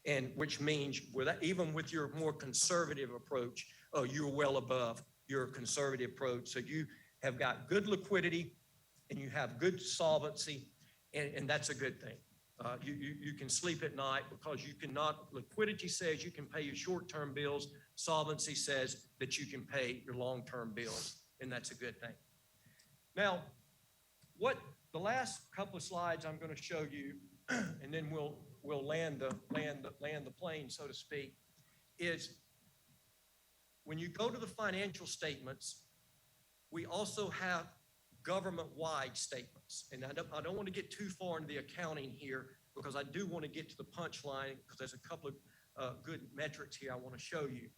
S5: And which means even with your more conservative approach, you're well above your conservative approach. So you have got good liquidity and you have good solvency, and that's a good thing. You can sleep at night because liquidity says you can pay your short-term bills. Solvency says that you can pay your long-term bills, and that's a good thing. Now, the last couple of slides I'm going to show you, and then we'll land the plane, so to speak, is when you go to the financial statements, we also have government-wide statements. And I don't want to get too far into the accounting here because I do want to get to the punchline because there's a couple of good metrics here I want to show you.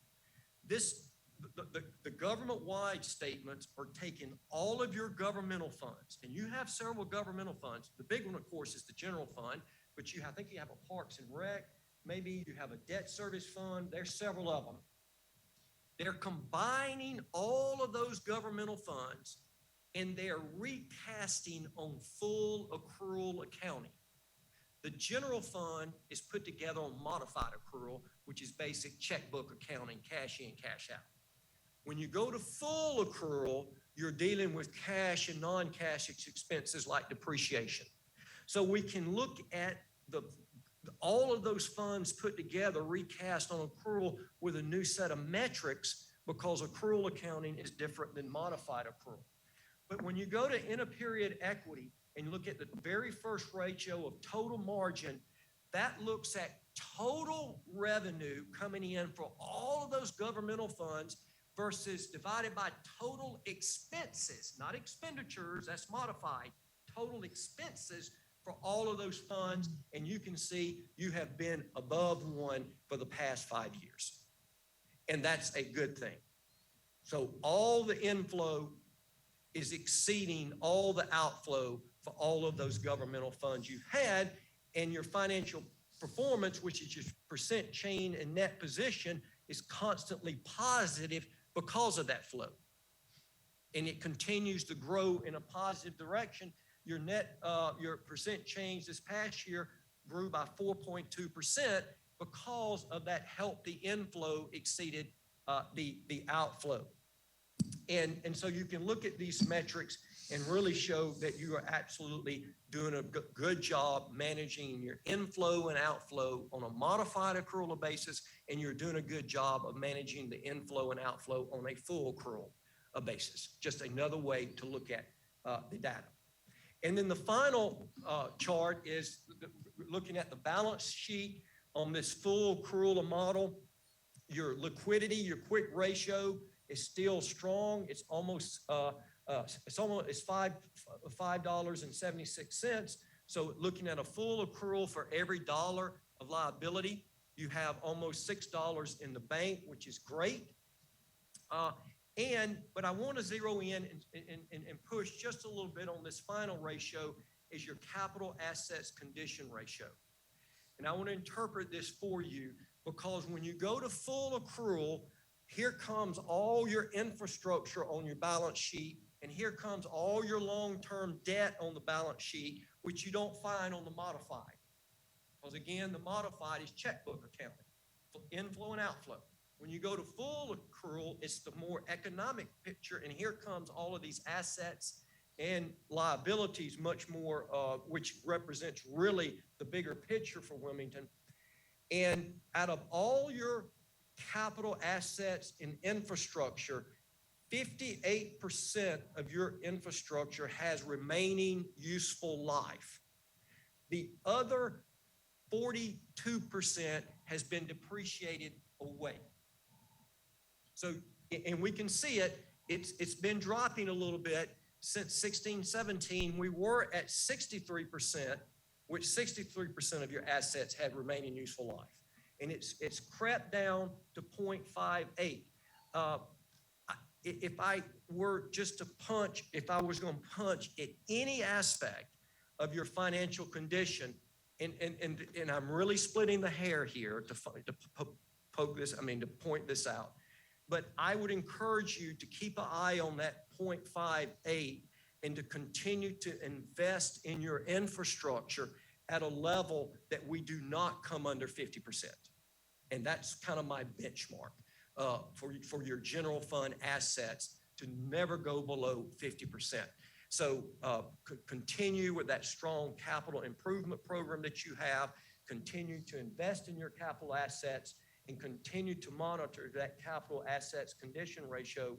S5: The government-wide statements are taking all of your governmental funds, and you have several governmental funds. The big one, of course, is the general fund, but I think you have a Parks and Rec, maybe you have a debt service fund. There's several of them. They're combining all of those governmental funds and they're recasting on full accrual accounting. The general fund is put together on modified accrual, which is basic checkbook accounting, cash in, cash out. When you go to full accrual, you're dealing with cash and non-cash expenses like depreciation. So we can look at all of those funds put together, recast on accrual with a new set of metrics because accrual accounting is different than modified accrual. But when you go to interperiod equity and you look at the very first ratio of total margin, that looks at total revenue coming in for all of those governmental funds versus divided by total expenses, not expenditures, that's modified, total expenses for all of those funds. And you can see you have been above 1 for the past 5 years. And that's a good thing. So all the inflow is exceeding all the outflow for all of those governmental funds you had, and your financial performance, which is your percent change in net position, is constantly positive because of that flow. And it continues to grow in a positive direction. Your net, your percent change this past year grew by 4.2% because of that healthy inflow exceeded the outflow. And so you can look at these metrics and really show that you are absolutely doing a good job managing your inflow and outflow on a modified accrual basis, and you're doing a good job of managing the inflow and outflow on a full accrual basis. Just another way to look at the data. And then the final chart is looking at the balance sheet on this full accrual model. Your liquidity, your quick ratio is still strong. It's almost $5.76. So looking at a full accrual for every dollar of liability, you have almost $6 in the bank, which is great. But I want to zero in and push just a little bit on this final ratio is your capital assets condition ratio. And I want to interpret this for you because when you go to full accrual, here comes all your infrastructure on your balance sheet, and here comes all your long-term debt on the balance sheet, which you don't find on the modified. Because again, the modified is checkbook accounting, inflow and outflow. When you go to full accrual, it's the more economic picture, and here comes all of these assets and liabilities much more, which represents really the bigger picture for Wilmington. And out of all your capital assets and infrastructure, 58% of your infrastructure has remaining useful life. The other 42% has been depreciated away. So, and we can see it's been dropping a little bit since 16, 17. We were at 63%, which 63% of your assets had remaining useful life. And it's crept down to 0.58. If I were just to punch, if I was going to punch at any aspect of your financial condition, and I'm really splitting the hair here to poke this, to point this out, but I would encourage you to keep an eye on that 0.58 and to continue to invest in your infrastructure at a level that we do not come under 50%. And that's kind of my benchmark for your general fund assets to never go below 50%. So continue with that strong capital improvement program that you have, continue to invest in your capital assets, and continue to monitor that capital assets condition ratio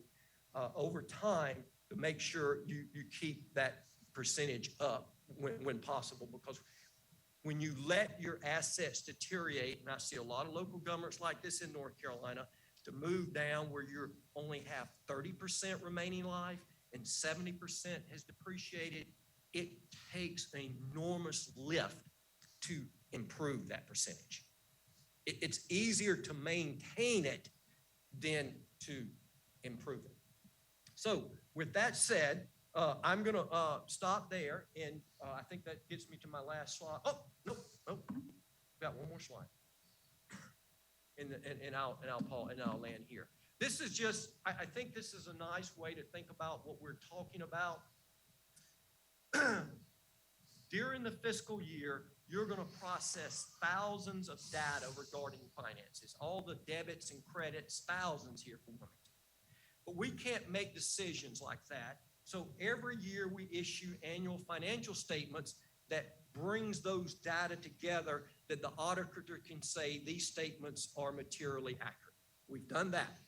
S5: over time to make sure you keep that percentage up when possible, because when you let your assets deteriorate, and I see a lot of local governments like this in North Carolina, to move down where you only have 30% remaining life and 70% has depreciated, it takes an enormous lift to improve that percentage. It's easier to maintain it than to improve it. So with that said, I'm going to stop there, and I think that gets me to my last slide. Oh, no, got one more slide, and I'll land here. This is just, I think this is a nice way to think about what we're talking about. During the fiscal year, you're going to process thousands of data regarding finances, all the debits and credits, thousands here for Wilmington. But we can't make decisions like that. So every year we issue annual financial statements that brings those data together that the auditor can say these statements are materially accurate. We've done that.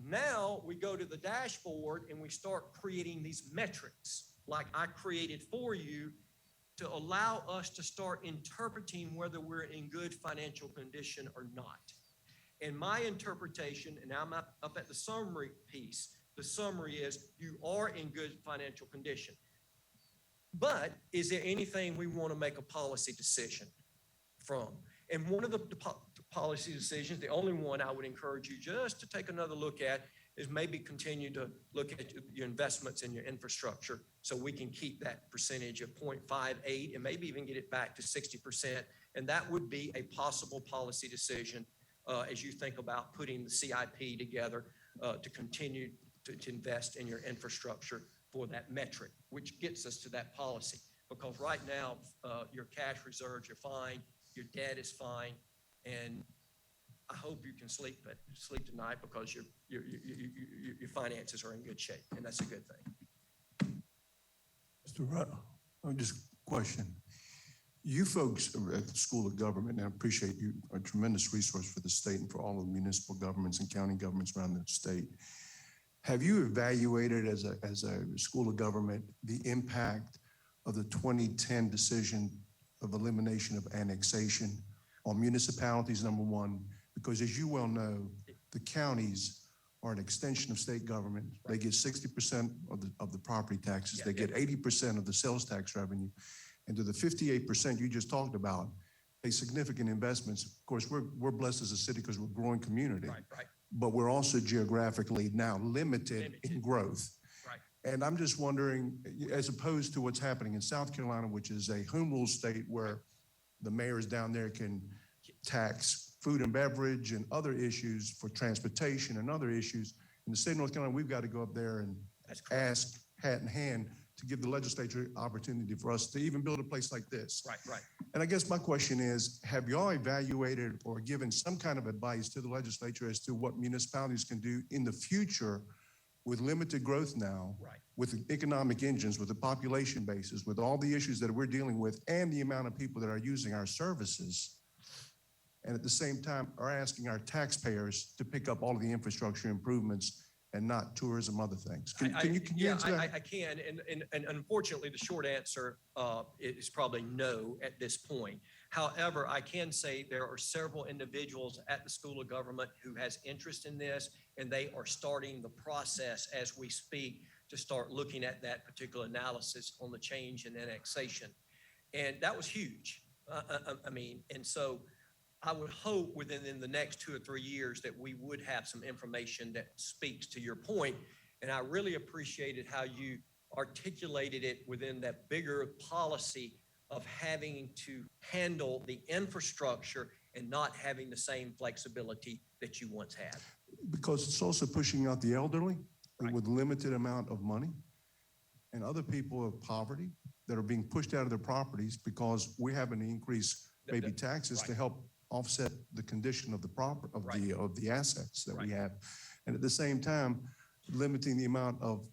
S5: Now we go to the dashboard and we start creating these metrics like I created for you to allow us to start interpreting whether we're in good financial condition or not. And my interpretation, and I'm up at the summary piece, the summary is you are in good financial condition. But is there anything we want to make a policy decision from? And one of the policy decisions, the only one I would encourage you just to take another look at is maybe continue to look at your investments in your infrastructure so we can keep that percentage of 0.58 and maybe even get it back to 60%. And that would be a possible policy decision as you think about putting the CIP together to continue to invest in your infrastructure for that metric, which gets us to that policy. Because right now, your cash reserves are fine, your debt is fine, and I hope you can sleep tonight because your finances are in good shape, and that's a good thing.
S1: Mr. Rudd, just a question. You folks at the School of Government, and I appreciate you, are a tremendous resource for the state and for all of the municipal governments and county governments around the state. Have you evaluated as a School of Government the impact of the 2010 decision of elimination of annexation on municipalities, number one? Because as you well know, the counties are an extension of state government. They get 60% of the property taxes. They get 80% of the sales tax revenue. And to the 58% you just talked about, pay significant investments. Of course, we're blessed as a city because we're a growing community.
S5: Right.
S1: But we're also geographically now limited in growth.
S5: Right.
S1: And I'm just wondering, as opposed to what's happening in South Carolina, which is a home rule state where the mayors down there can tax food and beverage and other issues for transportation and other issues. In the state of North Carolina, we've got to go up there and ask hat in hand to give the legislature opportunity for us to even build a place like this.
S5: Right.
S1: And I guess my question is, have y'all evaluated or given some kind of advice to the legislature as to what municipalities can do in the future with limited growth now, with the economic engines, with the population bases, with all the issues that we're dealing with and the amount of people that are using our services, and at the same time are asking our taxpayers to pick up all of the infrastructure improvements and not tourism, other things? Can you answer that?
S5: I can, and unfortunately, the short answer is probably no at this point. However, I can say there are several individuals at the School of Government who has interest in this, and they are starting the process as we speak to start looking at that particular analysis on the change in annexation. And that was huge. And so I would hope within the next 2 or 3 years that we would have some information that speaks to your point. And I really appreciated how you articulated it within that bigger policy of having to handle the infrastructure and not having the same flexibility that you once had.
S1: Because it's also pushing out the elderly with limited amount of money and other people of poverty that are being pushed out of their properties because we're having to increase maybe taxes to help offset the condition of the assets that we have. And at the same time, limiting the amount of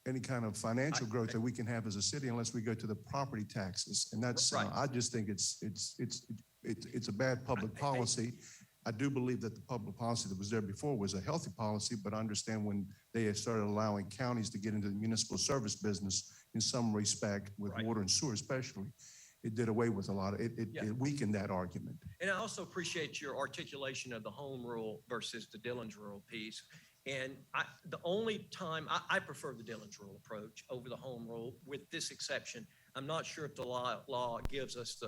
S1: any kind of financial growth that we can have as a city unless we go to the property taxes. And that's, I just think it's a bad public policy. I do believe that the public policy that was there before was a healthy policy, but I understand when they started allowing counties to get into the municipal service business in some respect with water and sewer especially, it did away with a lot of, it weakened that argument.
S5: And I also appreciate your articulation of the home rule versus the Dillon's rule piece. And the only time, I prefer the Dillon's rule approach over the home rule with this exception. I'm not sure if the law gives us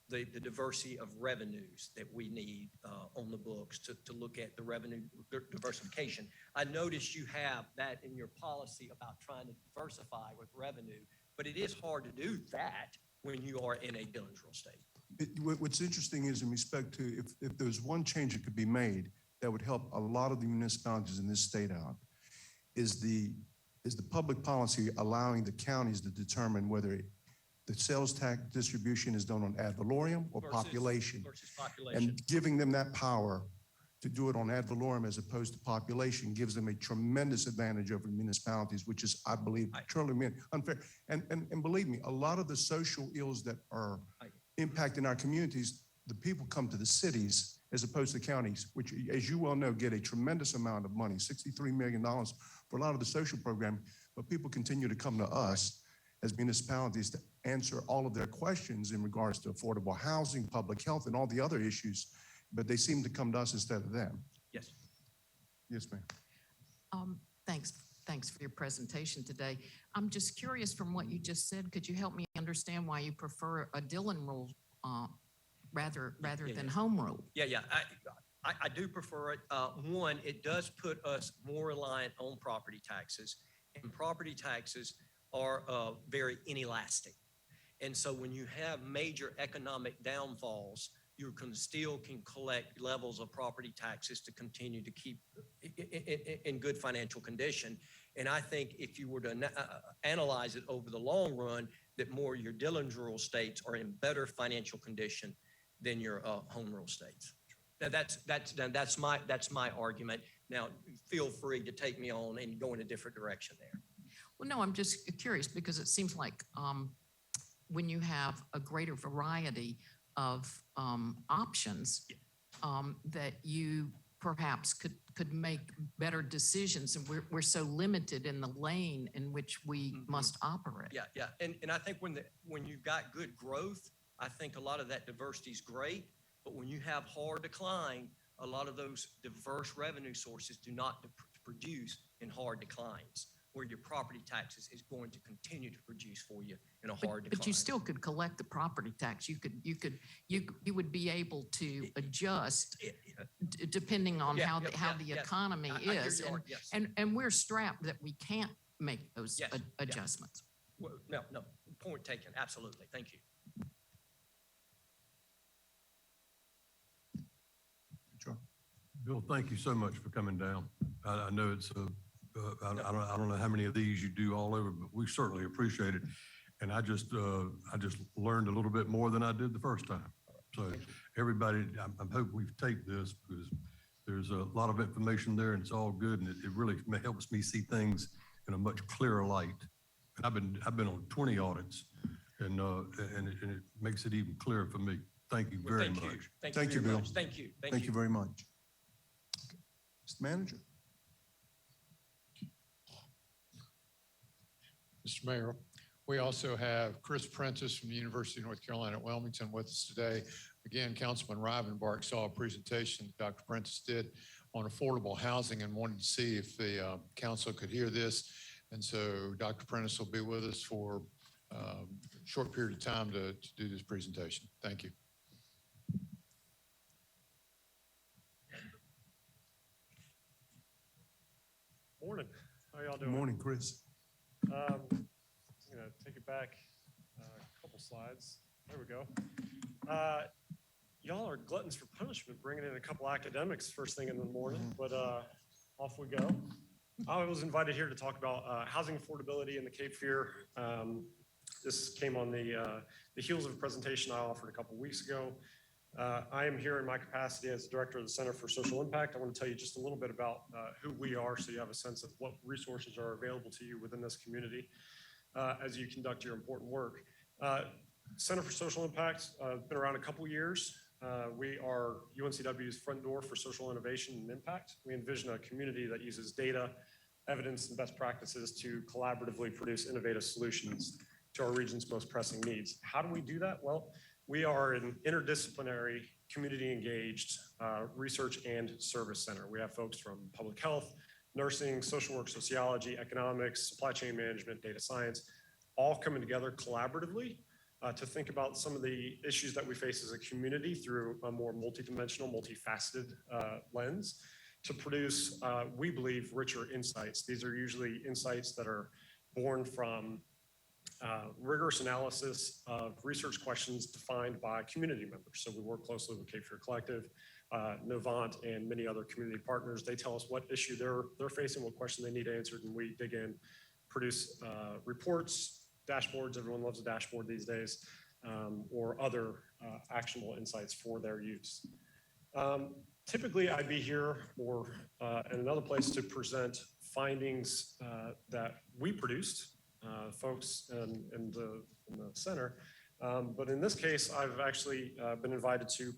S5: the diversity of revenues that we need on the books to look at the revenue diversification. I noticed you have that in your policy about trying to diversify with revenue, but it is hard to do that when you are in a Dillon's rule state.
S1: What's interesting is in respect to if there's one change that could be made, that would help a lot of the municipalities in this state out is the public policy allowing the counties to determine whether the sales tax distribution is done on ad valorem or
S5: Versus-
S1: population,
S5: Versus population.
S1: and giving them that power to do it on ad valorem as opposed to population gives them a tremendous advantage over municipalities, which is, I believe, truly unfair. And believe me, a lot of the social ills that are impacting our communities, the people come to the cities as opposed to counties, which, as you well know, get a tremendous amount of money, $63 million for a lot of the social program, but people continue to come to us as municipalities to answer all of their questions in regards to affordable housing, public health, and all the other issues, but they seem to come to us instead of them.
S5: Yes.
S1: Yes, ma'am.
S8: Thanks for your presentation today. I'm just curious from what you just said, could you help me understand why you prefer a Dillon rule rather than home rule?
S5: Yeah. I do prefer it. One, it does put us more reliant on property taxes, and property taxes are very inelastic. And so when you have major economic downfalls, you still can collect levels of property taxes to continue to keep in good financial condition. And I think if you were to analyze it over the long run, that more your Dillon's rural states are in better financial condition than your home rule states. That's my argument. Now, feel free to take me on and go in a different direction there.
S8: Well, no, I'm just curious because it seems like when you have a greater variety of options, that you perhaps could make better decisions, and we're so limited in the lane in which we must operate.
S5: Yeah. And I think when you've got good growth, I think a lot of that diversity is great. But when you have hard decline, a lot of those diverse revenue sources do not produce in hard declines, where your property taxes is going to continue to produce for you in a hard decline.
S8: But you still could collect the property tax. You would be able to adjust depending on how the economy is. And we're strapped that we can't make those adjustments.
S5: Well, no, point taken. Absolutely. Thank you.
S1: Sure.
S4: Bill, thank you so much for coming down. I know it's I don't know how many of these you do all over, but we certainly appreciate it. And I just learned a little bit more than I did the first time. So everybody, I hope we've taped this because there's a lot of information there and it's all good. And it really helps me see things in a much clearer light. And I've been on 20 audits and it makes it even clearer for me. Thank you very much.
S1: Thank you, Bill.
S5: Thank you.
S1: Thank you very much. Mr. Manager.
S3: Mr. Mayor, we also have Chris Prentice from the University of North Carolina at Wilmington with us today. Again, Councilman Rivenbark saw a presentation that Dr. Prentice did on affordable housing and wanted to see if the council could hear this. And so Dr. Prentice will be with us for a short period of time to do this presentation. Thank you.
S9: Morning. How y'all doing?
S1: Good morning, Chris.
S9: I'm going to take it back a couple slides. There we go. Y'all are gluttons for punishment, bringing in a couple academics first thing in the morning, but off we go. I was invited here to talk about housing affordability in the Cape Fear. This came on the heels of a presentation I offered a couple weeks ago. I am here in my capacity as director of the Center for Social Impact. I want to tell you just a little bit about who we are so you have a sense of what resources are available to you within this community as you conduct your important work. Center for Social Impact has been around a couple years. We are UNCW's front door for social innovation and impact. We envision a community that uses data, evidence, and best practices to collaboratively produce innovative solutions to our region's most pressing needs. How do we do that? Well, we are an interdisciplinary, community-engaged research and service center. We have folks from public health, nursing, social work, sociology, economics, supply chain management, data science, all coming together collaboratively to think about some of the issues that we face as a community through a more multidimensional, multifaceted lens to produce, we believe, richer insights. These are usually insights that are born from rigorous analysis of research questions defined by community members. So we work closely with Cape Fear Collective. Novant, and many other community partners. They tell us what issue they're facing, what question they need answered, and we dig in, produce reports, dashboards. Everyone loves a dashboard these days, or other actionable insights for their use. Typically, I'd be here or in another place to present findings that we produced, folks in the center. But in this case, I've actually been invited to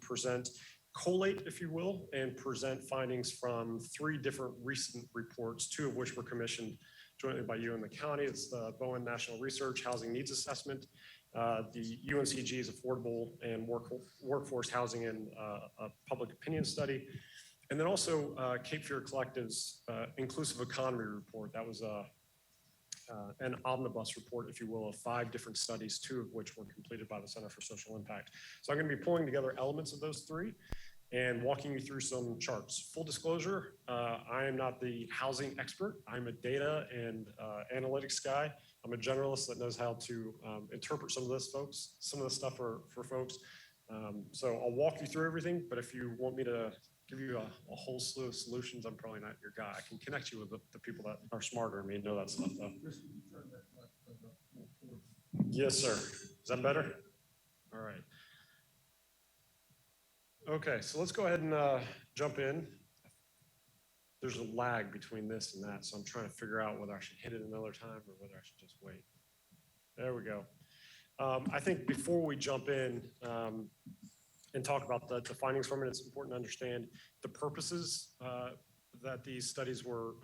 S9: collate, if you will, and present findings from 3 different recent reports, 2 of which were commissioned jointly by you and the county. It's the Bowen National Research Housing Needs Assessment, the Uncg's Affordable and Workforce Housing and Public Opinion Study, and then also Cape Fear Collective's Inclusive Economy Report. That was an omnibus report, if you will, of 5 different studies, 2 of which were completed by the Center for Social Impact. So I'm going to be pulling together elements of those 3 and walking you through some charts. Full disclosure, I am not the housing expert. I'm a data and analytics guy. I'm a generalist that knows how to interpret some of this stuff for folks. So I'll walk you through everything, but if you want me to give you a whole slew of solutions, I'm probably not your guy. I can connect you with the people that are smarter than me and know that stuff though. Yes, sir. Is that better? All right. Okay, so let's go ahead and jump in. There's a lag between this and that, so I'm trying to figure out whether I should hit it another time or whether I should just wait. There we go. I think before we jump in and talk about the findings from it, it's important to understand the purposes that these studies were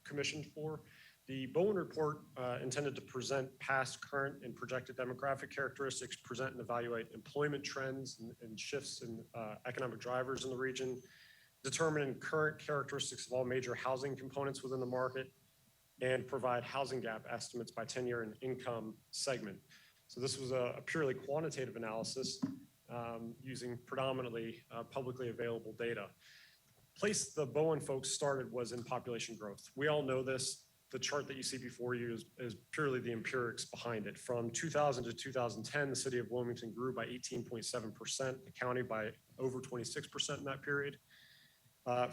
S9: commissioned for. The Bowen report intended to present past, current, and projected demographic characteristics, present and evaluate employment trends and shifts in economic drivers in the region, determine current characteristics of all major housing components within the market, and provide housing gap estimates by tenure and income segment. So this was a purely quantitative analysis using predominantly publicly available data. The place the Bowen folks started was in population growth. We all know this. The chart that you see before you is purely the empirics behind it. From 2000 to 2010, the city of Wilmington grew by 18.7%, the county by over 26% in that period.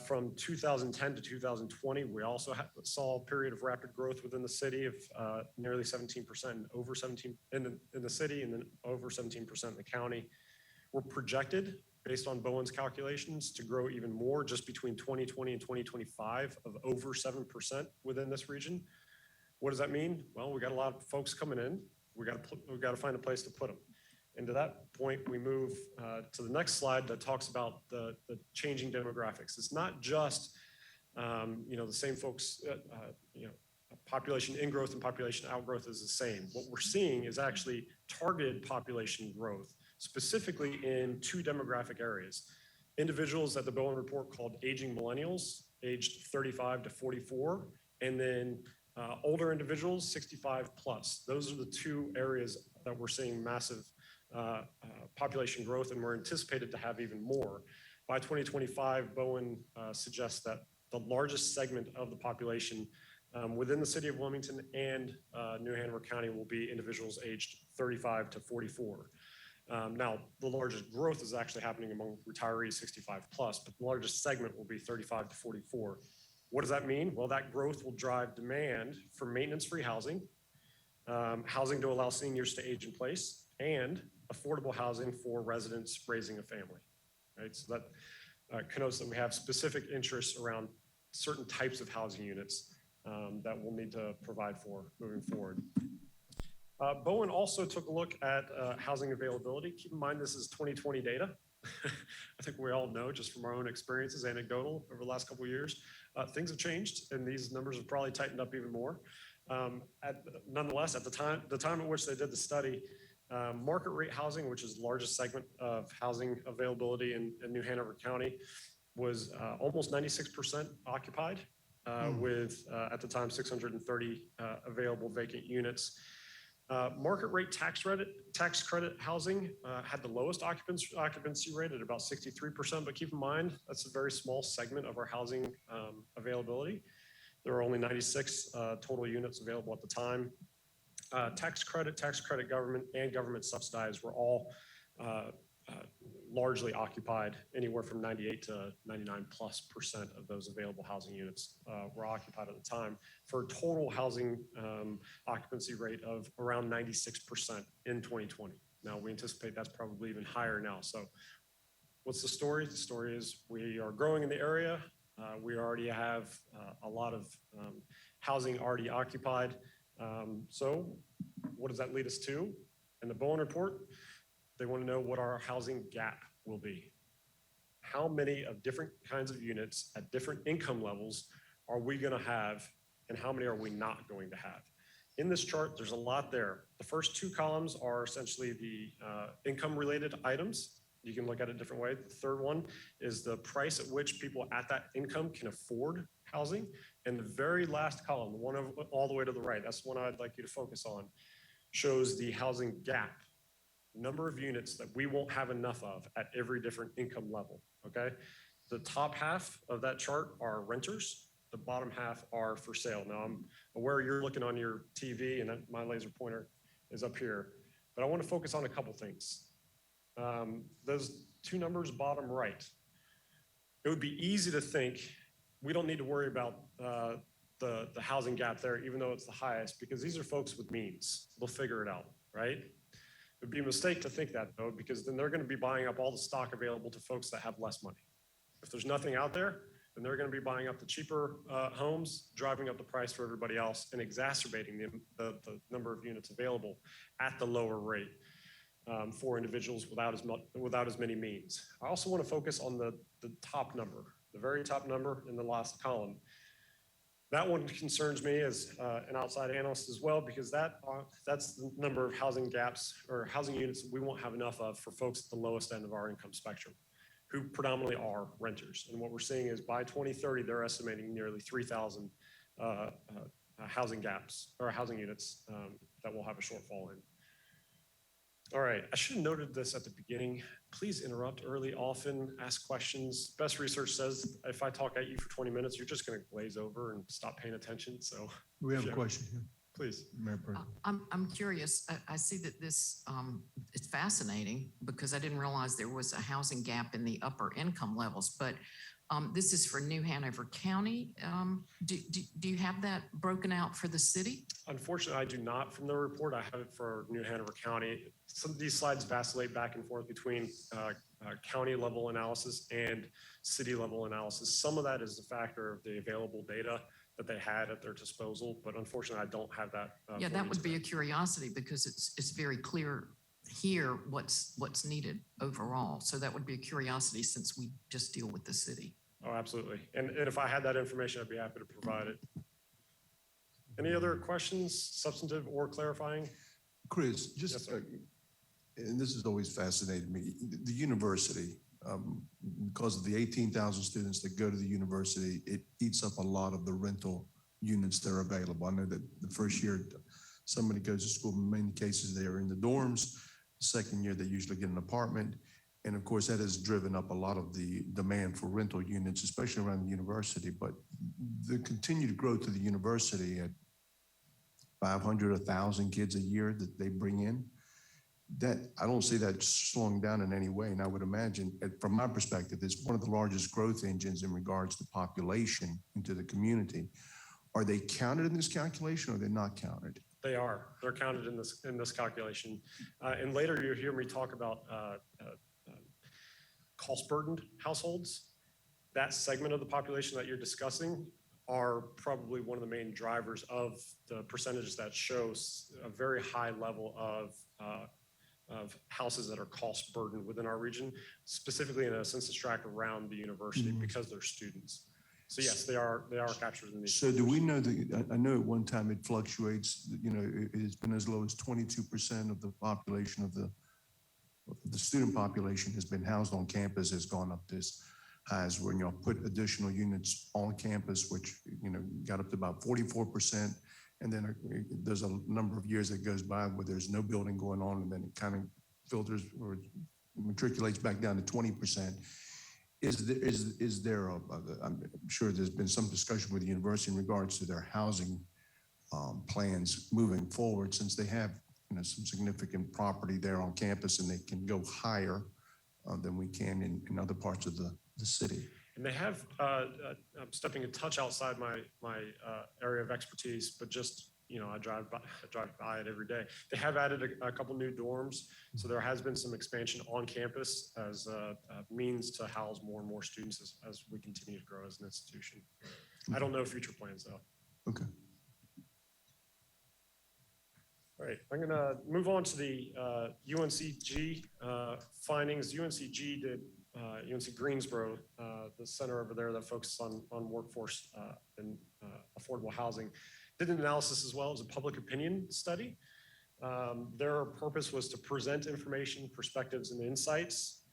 S9: From 2010 to 2020, we also saw a period of rapid growth within the city of nearly 17% and over 17 in the city, and then over 17% in the county. We're projected, based on Bowen's calculations, to grow even more just between 2020 and 2025 of over 7% within this region. What does that mean? Well, we got a lot of folks coming in. We got to find a place to put them. And to that point, we move to the next slide that talks about the changing demographics. It's not just the same folks. Population ingrowth and population outgrowth is the same. What we're seeing is actually targeted population growth, specifically in 2 demographic areas. Individuals that the Bowen report called aging millennials, aged 35 to 44, and then older individuals, 65 plus. Those are the 2 areas that we're seeing massive population growth, and we're anticipated to have even more. By 2025, Bowen suggests that the largest segment of the population within the city of Wilmington and New Hanover County will be individuals aged 35 to 44. Now, the largest growth is actually happening among retirees 65 plus, but the largest segment will be 35 to 44. What does that mean? Well, that growth will drive demand for maintenance-free housing, housing to allow seniors to age in place, and affordable housing for residents raising a family, right? So that connotes that we have specific interests around certain types of housing units that we'll need to provide for moving forward. Bowen also took a look at housing availability. Keep in mind, this is 2020 data. I think we all know just from our own experiences, anecdotal, over the last couple of years, things have changed, and these numbers have probably tightened up even more. Nonetheless, at the time at which they did the study, market rate housing, which is the largest segment of housing availability in New Hanover County, was almost 96% occupied, with at the time 630 available vacant units. Market rate tax credit housing had the lowest occupancy rate at about 63%, but keep in mind, that's a very small segment of our housing availability. There were only 96 total units available at the time. Tax credit government, and government subsidized were all largely occupied, anywhere from 98 to 99+% of those available housing units were occupied at the time, for a total housing occupancy rate of around 96% in 2020. Now, we anticipate that's probably even higher now. So what's the story? The story is we are growing in the area. We already have a lot of housing already occupied. So what does that lead us to? In the Bowen report, they want to know what our housing gap will be. How many of different kinds of units at different income levels are we going to have, and how many are we not going to have? In this chart, there's a lot there. The first two columns are essentially the income-related items. You can look at it a different way. The third one is the price at which people at that income can afford housing. And the very last column, the one all the way to the right, that's the one I'd like you to focus on, shows the housing gap, number of units that we won't have enough of at every different income level, okay? The top half of that chart are renters. The bottom half are for sale. Now, I'm aware you're looking on your TV and my laser pointer is up here, but I want to focus on a couple things. Those two numbers bottom right, it would be easy to think we don't need to worry about the housing gap there, even though it's the highest, because these are folks with means. They'll figure it out, right? It would be a mistake to think that, though, because then they're going to be buying up all the stock available to folks that have less money. If there's nothing out there, then they're going to be buying up the cheaper homes, driving up the price for everybody else, and exacerbating the number of units available at the lower rate for individuals without as many means. I also want to focus on the top number, the very top number in the last column. That one concerns me as an outside analyst as well, because that's the number of housing gaps or housing units that we won't have enough of for folks at the lowest end of our income spectrum, who predominantly are renters. And what we're seeing is by 2030, they're estimating nearly 3,000 housing gaps or housing units that will have a shortfall in. All right, I should have noted this at the beginning. Please interrupt early, often, ask questions. Best research says if I talk at you for 20 minutes, you're just going to glaze over and stop paying attention. So
S1: We have a question here.
S3: Please.
S1: Mayor President.
S8: I'm curious. I see that this, it's fascinating because I didn't realize there was a housing gap in the upper income levels, but this is for New Hanover County. Do you have that broken out for the city?
S9: Unfortunately, I do not from the report. I have it for New Hanover County. Some of these slides vacillate back and forth between county level analysis and city level analysis. Some of that is a factor of the available data that they had at their disposal, but unfortunately, I don't have that.
S8: Yeah, that would be a curiosity because it's very clear here what's needed overall. So that would be a curiosity since we just deal with the city.
S9: Oh, absolutely. And if I had that information, I'd be happy to provide it. Any other questions, substantive or clarifying?
S1: Chris, just,
S9: Yes, sir.
S1: and this has always fascinated me, the university, because of the 18,000 students that go to the university, it eats up a lot of the rental units that are available. I know that the first year somebody goes to school, in many cases they are in the dorms. The second year they usually get an apartment. And of course, that has driven up a lot of the demand for rental units, especially around the university. But the continued growth of the university at 500, 1,000 kids a year that they bring in, that I don't see that slowing down in any way. And I would imagine, from my perspective, it's one of the largest growth engines in regards to population into the community. Are they counted in this calculation or are they not counted?
S9: They are. They're counted in this calculation. And later you'll hear me talk about cost-burdened households. That segment of the population that you're discussing are probably one of the main drivers of the percentages that shows a very high level of houses that are cost-burdened within our region, specifically in a census tract around the university because they're students. So yes, they are captured in these.
S1: So do we know that, I know at one time it fluctuates, you know, it's been as low as 22% of the population of the student population has been housed on campus, has gone up this high as when you put additional units on campus, which, you know, got up to about 44%. And then there's a number of years that goes by where there's no building going on and then it kind of filters or matriculates back down to 20%. Is there I'm sure there's been some discussion with the university in regards to their housing plans moving forward, since they have, you know, some significant property there on campus and they can go higher than we can in other parts of the city.
S9: And they have, I'm stepping a touch outside my area of expertise, but just, I drive by it every day. They have added a couple new dorms, so there has been some expansion on campus as a means to house more and more students as we continue to grow as an institution. I don't know future plans though.
S1: Okay.
S9: All right, I'm gonna move on to the UNCG findings. UNCG did, UNC Greensboro, the center over there that focuses on workforce and affordable housing, did an analysis as well as a public opinion study. Their purpose was to present information, perspectives, and insights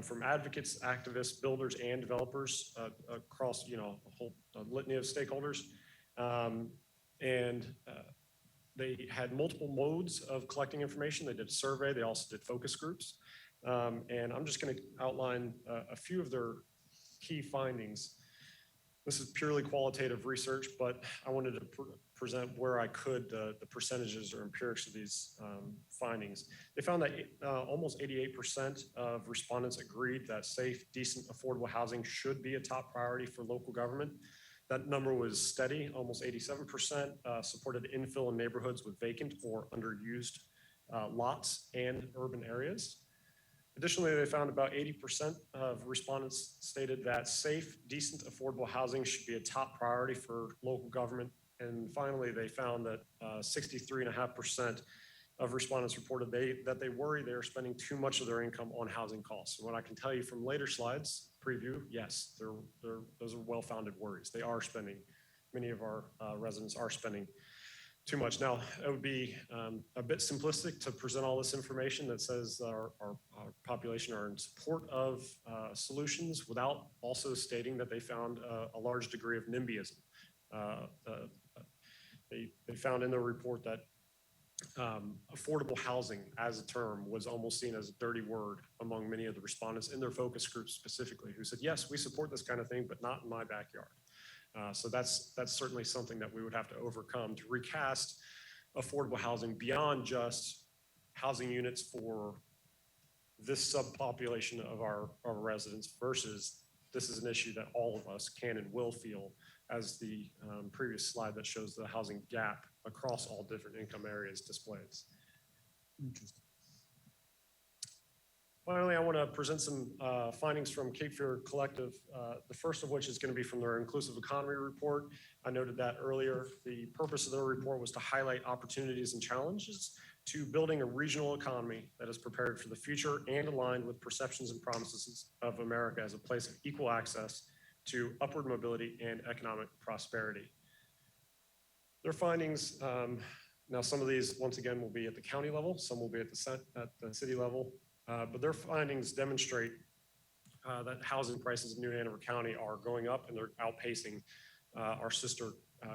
S9: from advocates, activists, builders, and developers across, a whole litany of stakeholders. They had multiple modes of collecting information. They did a survey. They also did focus groups. And I'm just going to outline a few of their key findings. This is purely qualitative research, but I wanted to present where I could the percentages or empirics of these findings. They found that almost 88% of respondents agreed that safe, decent, affordable housing should be a top priority for local government. That number was steady, almost 87%, supported infill in neighborhoods with vacant or underused lots and urban areas. Additionally, they found about 80% of respondents stated that safe, decent, affordable housing should be a top priority for local government. And finally, they found that 63.5% of respondents reported that they worry they are spending too much of their income on housing costs. And what I can tell you from later slides, preview, yes, those are well-founded worries. They are spending, many of our residents are spending too much. Now, it would be a bit simplistic to present all this information that says our population are in support of solutions without also stating that they found a large degree of NIMBYism. They found in their report that affordable housing as a term was almost seen as a dirty word among many of the respondents in their focus groups specifically, who said, yes, we support this kind of thing, but not in my backyard. So that's certainly something that we would have to overcome to recast affordable housing beyond just housing units for this subpopulation of our residents versus this is an issue that all of us can and will feel, as the previous slide that shows the housing gap across all different income areas displays.
S1: Interesting.
S9: Finally, I want to present some findings from Cape Fear Collective, the first of which is going to be from their Inclusive Economy Report. I noted that earlier. The purpose of their report was to highlight opportunities and challenges to building a regional economy that is prepared for the future and aligned with perceptions and promises of America as a place of equal access to upward mobility and economic prosperity. Their findings, now some of these, once again, will be at the county level, some will be at the city level, but their findings demonstrate that housing prices in New Hanover County are going up and they're outpacing our sister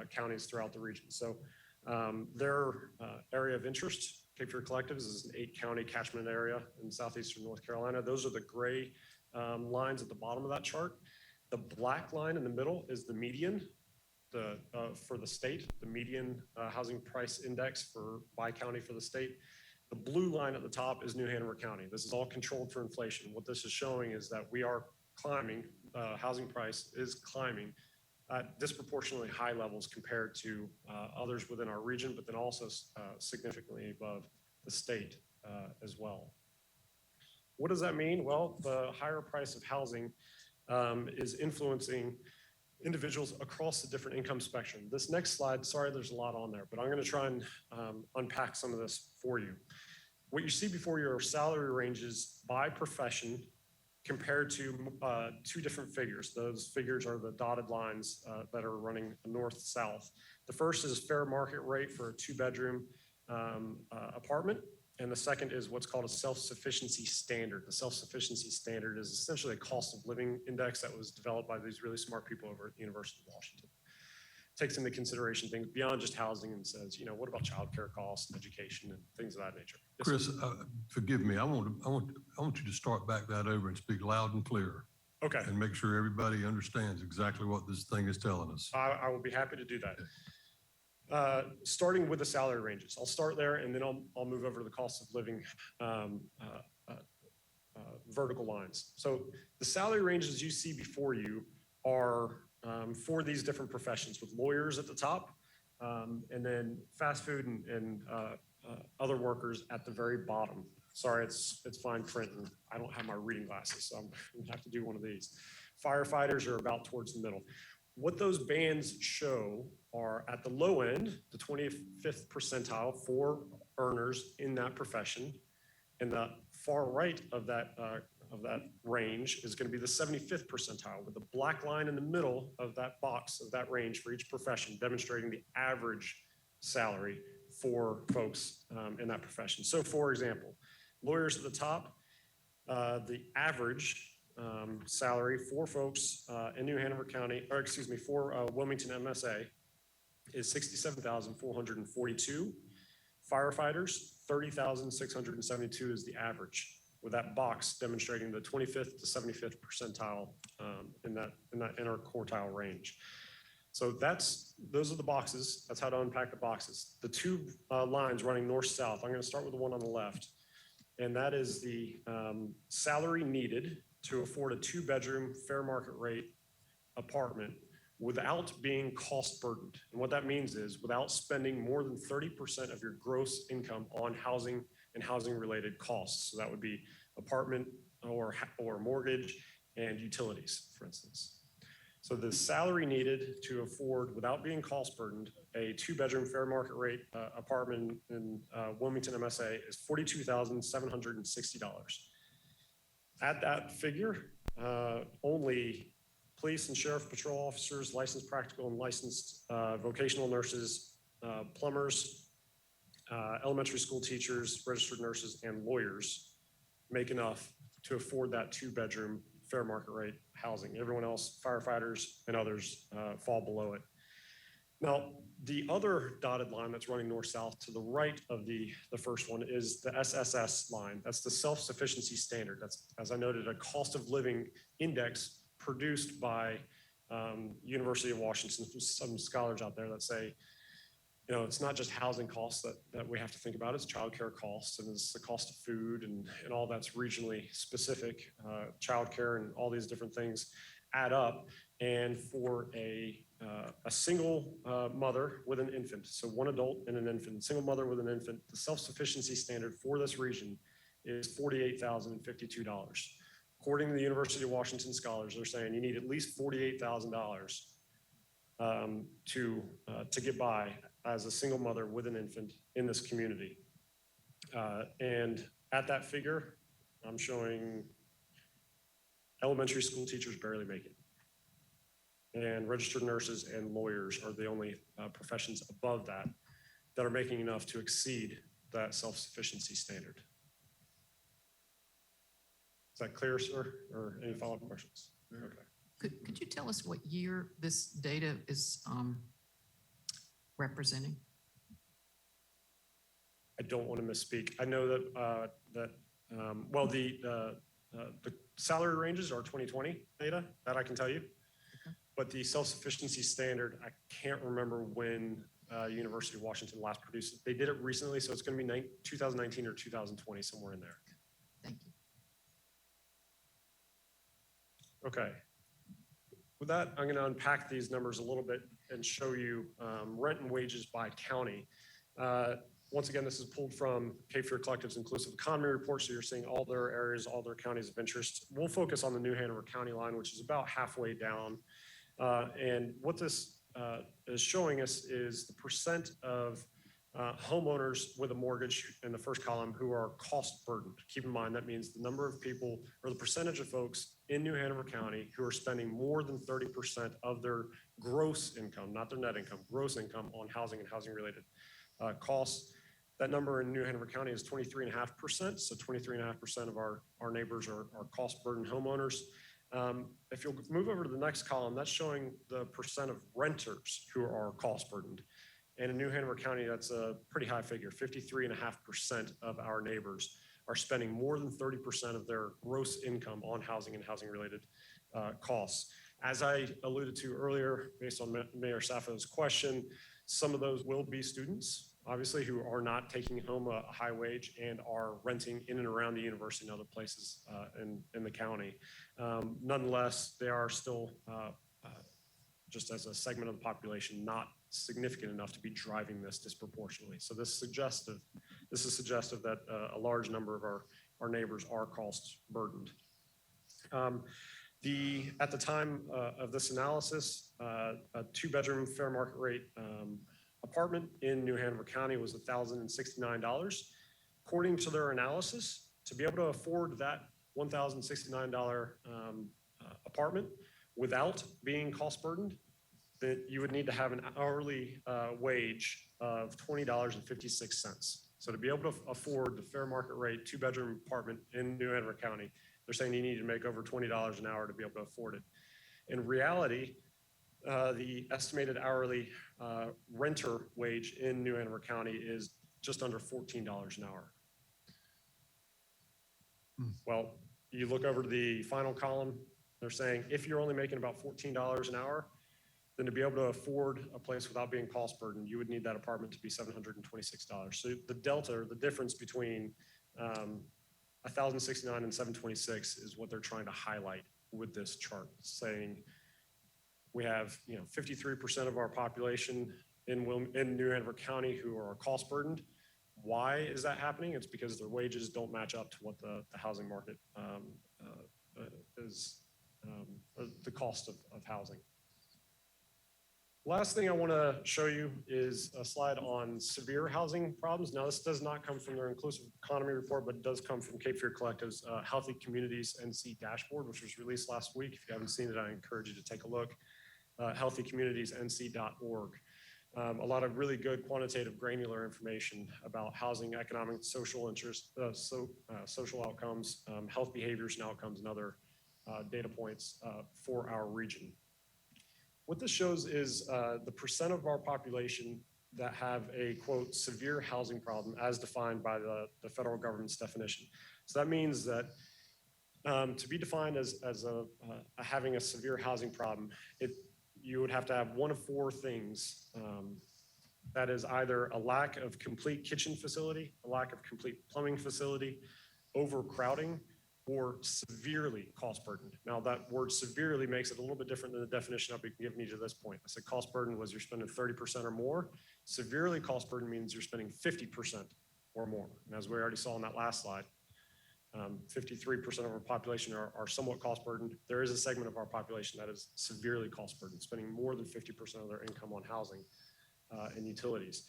S9: counties throughout the region. So their area of interest, Cape Fear Collectives, is an 8-county catchment area in southeastern North Carolina. Those are the gray lines at the bottom of that chart. The black line in the middle is the median for the state, the median housing price index by county for the state. The blue line at the top is New Hanover County. This is all controlled for inflation. What this is showing is that we are climbing, housing price is climbing at disproportionately high levels compared to others within our region, but then also significantly above the state as well. What does that mean? Well, the higher price of housing is influencing individuals across the different income spectrum. This next slide, sorry, there's a lot on there, but I'm going to try and unpack some of this for you. What you see before you are salary ranges by profession compared to 2 different figures. Those figures are the dotted lines that are running north-south. The first is fair market rate for a 2-bedroom apartment. And the second is what's called a self-sufficiency standard. The self-sufficiency standard is essentially a cost of living index that was developed by these really smart people over at the University of Washington. It takes into consideration things beyond just housing and says, what about childcare costs and education and things of that nature? Yes,
S4: Chris, forgive me. I want you to start back that over and speak loud and clear.
S9: Okay.
S4: And make sure everybody understands exactly what this thing is telling us.
S9: I will be happy to do that. Starting with the salary ranges. I'll start there and then I'll move over to the cost of living vertical lines. So the salary ranges you see before you are for these different professions, with lawyers at the top, and then fast food and other workers at the very bottom. Sorry, it's fine print, and I don't have my reading glasses, so I'm gonna have to do one of these. Firefighters are about towards the middle. What those bands show are at the low end, the 25th percentile for earners in that profession, and the far right of that range is going to be the 75th percentile, with the black line in the middle of that box of that range for each profession, demonstrating the average salary for folks in that profession. So, for example, lawyers at the top, the average salary for folks in New Hanover County, or excuse me, for Wilmington MSA is $67,442. Firefighters, $30,672 is the average, with that box demonstrating the 25th to 75th percentile in that inner quartile range. So those are the boxes. That's how to unpack the boxes. The two lines running north-south, I'm going to start with the one on the left, and that is the salary needed to afford a 2-bedroom fair market rate apartment without being cost burdened. And what that means is without spending more than 30% of your gross income on housing and housing related costs. So that would be apartment or mortgage and utilities, for instance. So the salary needed to afford, without being cost burdened, a 2-bedroom fair market rate apartment in Wilmington MSA is $42,760. At that figure, only police and sheriff patrol officers, licensed practical and licensed vocational nurses, plumbers, elementary school teachers, registered nurses, and lawyers make enough to afford that 2-bedroom fair market rate housing. Everyone else, firefighters and others, fall below it. Now, the other dotted line that's running north-south to the right of the first one is the SSS line. That's the Self-Sufficiency Standard. That's, as I noted, a cost of living index produced by University of Washington. Some scholars out there that say, you know, it's not just housing costs that we have to think about, it's childcare costs, and it's the cost of food and all that's regionally specific. Childcare and all these different things add up. And for a single mother with an infant, so one adult and an infant, single mother with an infant, the self-sufficiency standard for this region is $48,052. According to the University of Washington scholars, they're saying you need at least $48,000 to get by as a single mother with an infant in this community. And at that figure, I'm showing elementary school teachers barely make it. And registered nurses and lawyers are the only professions above that are making enough to exceed that self-sufficiency standard. Is that clear, sir? Or any follow-up questions? Okay.
S8: Could you tell us what year this data is representing?
S9: I don't want to misspeak. I know that well, the salary ranges are 2020 data, that I can tell you. Okay. But the self-sufficiency standard, I can't remember when University of Washington last produced it. They did it recently, so it's going to be 2019 or 2020, somewhere in there.
S8: Thank you.
S9: Okay. With that, I'm going to unpack these numbers a little bit and show you rent and wages by county. Once again, this is pulled from Cape Fear Collective's Inclusive Economy Report, so you're seeing all their areas, all their counties of interest. We'll focus on the New Hanover County line, which is about halfway down. And what this is showing us is the percent of homeowners with a mortgage in the first column who are cost burdened. Keep in mind, that means the number of people or the percentage of folks in New Hanover County who are spending more than 30% of their gross income, not their net income, gross income on housing and housing related costs. That number in New Hanover County is 23.5%. So 23.5% of our neighbors are cost burdened homeowners. If you'll move over to the next column, that's showing the percent of renters who are cost burdened. And in New Hanover County, that's a pretty high figure. 53.5% of our neighbors are spending more than 30% of their gross income on housing and housing related costs. As I alluded to earlier, based on Mayor Safo's question, some of those will be students obviously, who are not taking home a high wage and are renting in and around the university and other places in the county. Nonetheless, they are still, just as a segment of the population, not significant enough to be driving this disproportionately. So this is suggestive that a large number of our neighbors are cost burdened. At the time of this analysis, a 2-bedroom fair market rate apartment in New Hanover County was $1,069. According to their analysis, to be able to afford that $1,069 apartment without being cost burdened, that you would need to have an hourly wage of $20.56. So to be able to afford the fair market rate 2-bedroom apartment in New Hanover County, they're saying you need to make over $20 an hour to be able to afford it. In reality, the estimated hourly renter wage in New Hanover County is just under $14 an hour. Well, you look over to the final column, they're saying if you're only making about $14 an hour, then to be able to afford a place without being cost burdened, you would need that apartment to be $726. So the delta, or the difference between $1,069 and $726 is what they're trying to highlight with this chart, saying we have 53% of our population in New Hanover County who are cost burdened. Why is that happening? It's because their wages don't match up to what the housing market is, the cost of housing. Last thing I want to show you is a slide on severe housing problems. Now, this does not come from their inclusive economy report, but it does come from Cape Fear Collective's Healthy Communities NC dashboard, which was released last week. If you haven't seen it, I encourage you to take a look. healthycommunitiesnc.org. A lot of really good quantitative granular information about housing, economic, social interest, social outcomes, health behaviors and outcomes, and other data points for our region. What this shows is the percent of our population that have a, quote, severe housing problem as defined by the federal government's definition. So that means that to be defined as having a severe housing problem, you would have to have one of 4 things. That is either a lack of complete kitchen facility, a lack of complete plumbing facility, overcrowding, or severely cost burdened. Now that word severely makes it a little bit different than the definition I've been giving you to this point. I said cost burden was you're spending 30% or more. Severely cost burden means you're spending 50% or more. And as we already saw in that last slide, 53% of our population are somewhat cost burdened. There is a segment of our population that is severely cost burdened, spending more than 50% of their income on housing and utilities.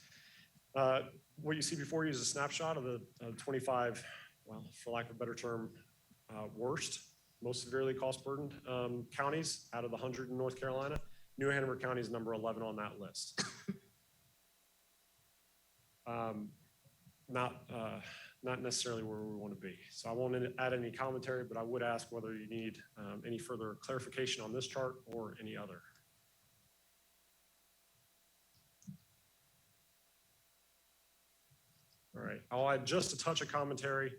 S9: What you see before you is a snapshot of the 25, well, for lack of a better term, worst, most severely cost burdened counties out of the 100 in North Carolina. New Hanover County is number 11 on that list. Not necessarily where we want to be. So I won't add any commentary, but I would ask whether you need any further clarification on this chart or any other. All right, I'll add just a touch of commentary.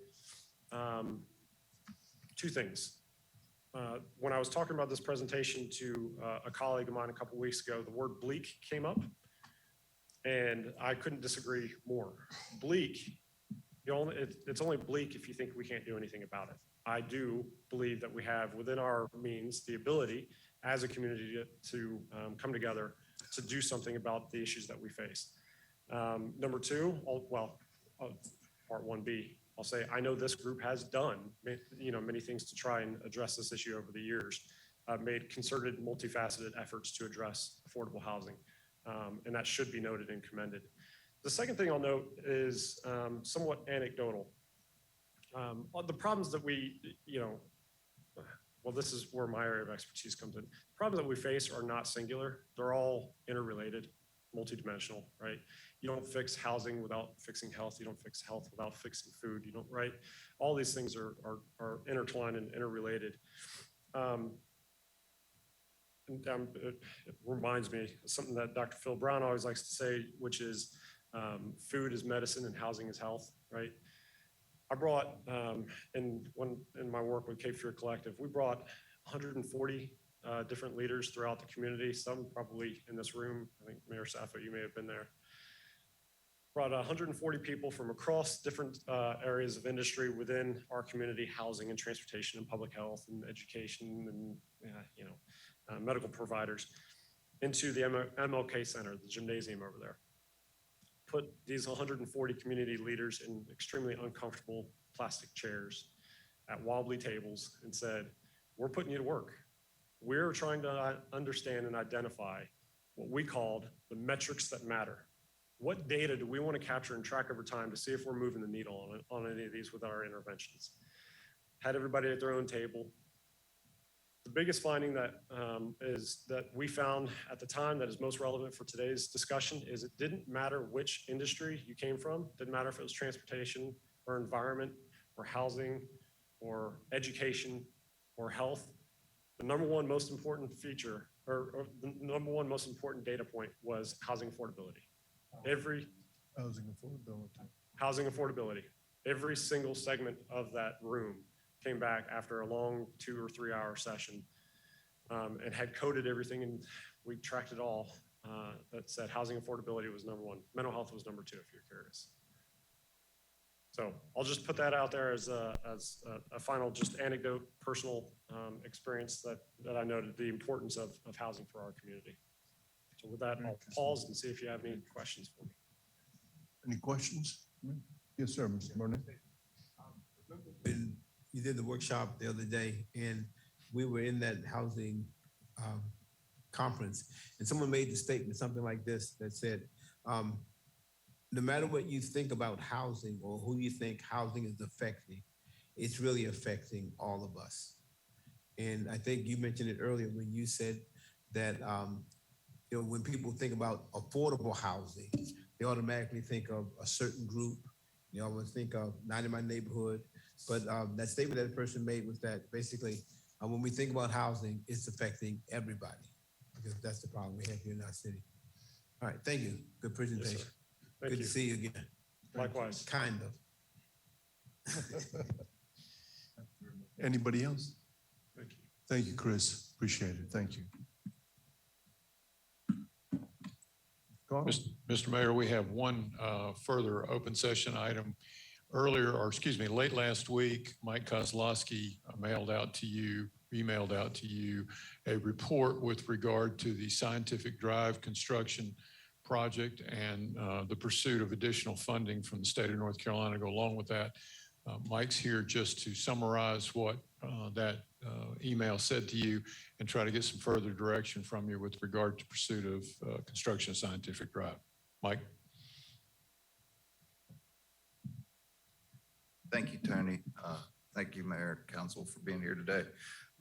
S9: 2 things. When I was talking about this presentation to a colleague of mine a couple weeks ago, the word bleak came up, and I couldn't disagree more. Bleak, it's only bleak if you think we can't do anything about it. I do believe that we have within our means the ability as a community to come together to do something about the issues that we face. Number 2, part 1B, I'll say I know this group has done many things to try and address this issue over the years. Made concerted, multifaceted efforts to address affordable housing, and that should be noted and commended. The second thing I'll note is somewhat anecdotal. The problems that this is where my area of expertise comes in. The problems that we face are not singular. They're all interrelated, multidimensional, right? You don't fix housing without fixing health. You don't fix health without fixing food. You don't, right? All these things are intertwined and interrelated. It reminds me of something that Dr. Phil Brown always likes to say, which is food is medicine and housing is health, right? I brought, in my work with Cape Fear Collective, we brought 140 different leaders throughout the community, some probably in this room. I think Mayor Saffo, you may have been there. brought 140 people from across different areas of industry within our community, housing and transportation and public health and education and, medical providers, into the MLK Center, the gymnasium over there. Put these 140 community leaders in extremely uncomfortable plastic chairs at wobbly tables and said, we're putting you to work. We're trying to understand and identify what we called the metrics that matter. What data do we want to capture and track over time to see if we're moving the needle on any of these with our interventions? Had everybody at their own table. The biggest finding that we found at the time that is most relevant for today's discussion is it didn't matter which industry you came from. Didn't matter if it was transportation or environment or housing or education or health. The number one most important feature or the number one most important data point was housing affordability. Housing affordability. Every single segment of that room came back after a long 2 or 3 hour session and had coded everything, and we tracked it all that said housing affordability was number one. Mental health was number two, if you're curious. So I'll just put that out there as a final just anecdote, personal experience that I noted the importance of housing for our community. So with that, I'll pause and see if you have any questions for me.
S1: Any questions? Yes, sir, Mr. Burnett.
S2: When you did the workshop the other day, and we were in that housing conference, and someone made the statement, something like this, that said, no matter what you think about housing or who you think housing is affecting, it's really affecting all of us. And I think you mentioned it earlier when you said that, when people think about affordable housing, they automatically think of a certain group. They always think of not in my neighborhood. But that statement that the person made was that basically, when we think about housing, it's affecting everybody, because that's the problem we have here in our city. All right, thank you. Good presentation.
S9: Yes, Thank
S2: Good
S9: you.
S2: to see you again.
S9: Likewise.
S2: Kind of.
S1: Anybody else?
S9: Thank you.
S1: Thank you, Chris. Appreciate it. Thank you. Carl?
S3: Mr. Mayor, we have one further open session item. Late last week, Mike Kozlowski emailed out to you a report with regard to the Scientific Drive construction project and the pursuit of additional funding from the state of North Carolina to go along with that. Mike's here just to summarize what that email said to you and try to get some further direction from you with regard to pursuit of construction of Scientific Drive. Mike?
S10: Thank you, Tony. Thank you, Mayor and Council, for being here today.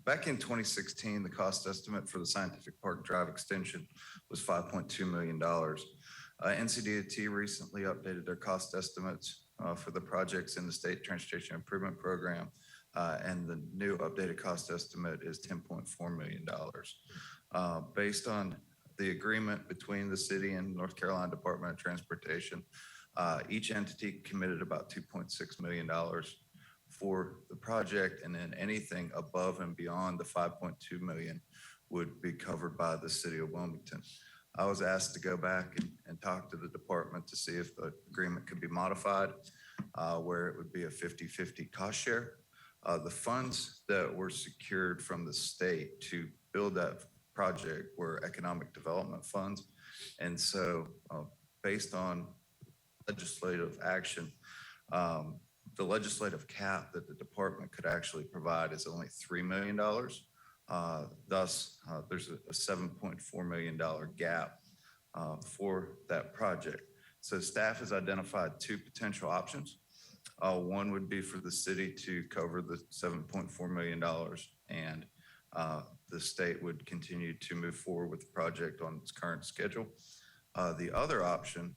S10: Back in 2016, the cost estimate for the Scientific Park Drive extension was $5.2 million. NCDOT recently updated their cost estimates for the projects in the State Transportation Improvement Program, and the new updated cost estimate is $10.4 million. Based on the agreement between the city and North Carolina Department of Transportation, each entity committed about $2.6 million for the project, and then anything above and beyond the $5.2 million would be covered by the city of Wilmington. I was asked to go back and talk to the department to see if the agreement could be modified, where it would be a 50-50 cost share. The funds that were secured from the state to build that project were economic development funds. And so based on legislative action, the legislative cap that the department could actually provide is only $3 million. Thus, there's a $7.4 million gap for that project. So staff has identified two potential options. One would be for the city to cover the $7.4 million, and the state would continue to move forward with the project on its current schedule. The other option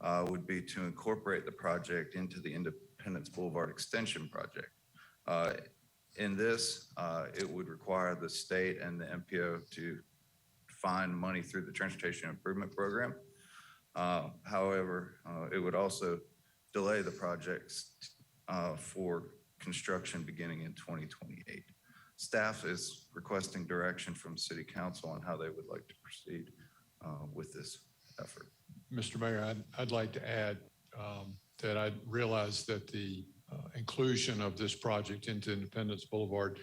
S10: would be to incorporate the project into the Independence Boulevard Extension project. In this, it would require the state and the MPO to find money through the Transportation Improvement Program. However, it would also delay the projects for construction beginning in 2028. Staff is requesting direction from City Council on how they would like to proceed with this effort.
S3: Mr. Mayor, I'd like to add that I realized that the inclusion of this project into Independence Boulevard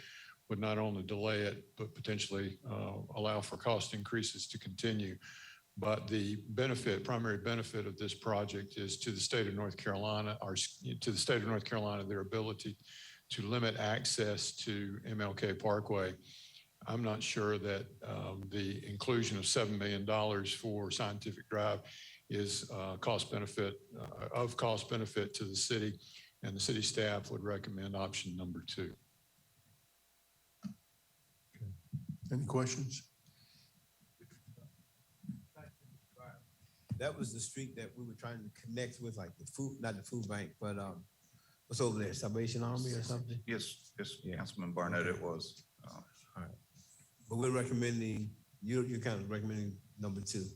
S3: would not only delay it, but potentially allow for cost increases to continue. But the benefit, primary benefit of this project is to the state of North Carolina, or to the state of North Carolina, their ability to limit access to MLK Parkway. I'm not sure that the inclusion of $7 million for Scientific Drive is cost benefit to the city, and the city staff would recommend option number 2.
S1: Any questions?
S2: That was the street that we were trying to connect with, like the food, not the food bank, but what's over there, Salvation Army or something?
S10: Yes,
S2: Yeah.
S10: Councilman Barnett, it was.
S2: All right. But we're recommending, you're kind of recommending number 2.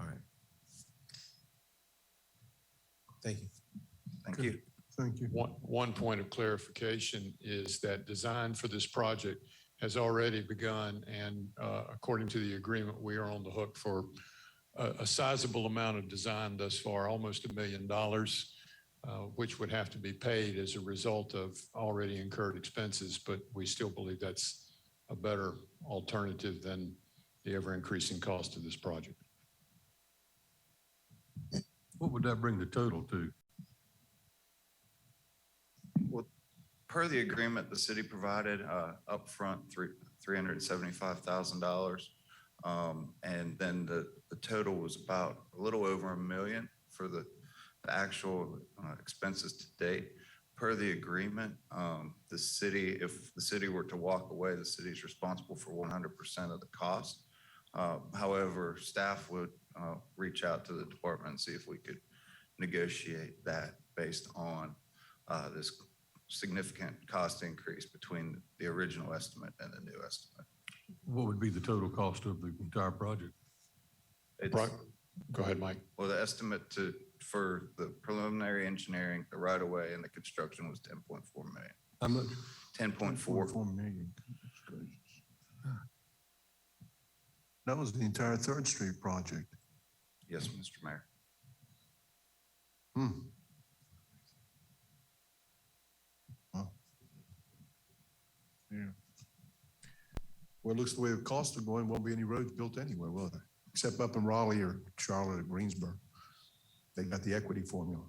S2: All right. Thank you.
S10: Thank you.
S1: Thank you.
S3: One point of clarification is that design for this project has already begun, and according to the agreement, we are on the hook for a sizable amount of design thus far, almost $1 million, which would have to be paid as a result of already incurred expenses, but we still believe that's a better alternative than the ever-increasing cost of this project.
S4: What would that bring the total to?
S10: Well, per the agreement, the city provided upfront $375,000. And then the total was about a little over $1 million for the actual expenses to date. Per the agreement, the city, if the city were to walk away, the city is responsible for 100% of the cost. However, staff would reach out to the department and see if we could negotiate that based on this significant cost increase between the original estimate and the new estimate.
S4: What would be the total cost of the entire project?
S10: It's,
S3: Go ahead, Mike.
S10: well, the estimate for the preliminary engineering, the right of way, and the construction was 10.4 million.
S4: How much?
S10: 10.4.
S1: 4 million. That was the entire Third Street project.
S10: Yes, Mr. Mayor.
S1: Wow. Yeah. Well, it looks the way the costs are going, won't be any roads built anyway, will there? Except up in Raleigh or Charlotte or Greensboro. They got the equity formula.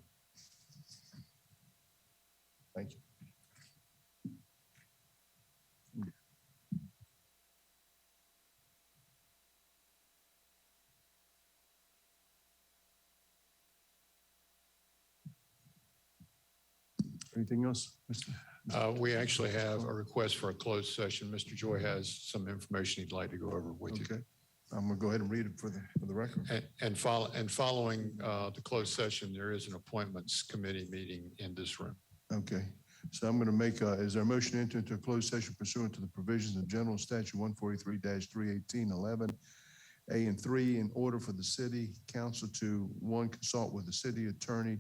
S1: Thank you. Anything else, Mr.?
S3: We actually have a request for a closed session. Mr. Joy has some information he'd like to go over with you.
S1: Okay, I'm gonna go ahead and read it for the record.
S3: And following the closed session, there is an appointments committee meeting in this room.
S1: Okay, so I'm gonna make, is there a motion to enter into a closed session pursuant to the provisions of General Statute 143-318-11, A and 3, in order for the city council to, 1, consult with the city attorney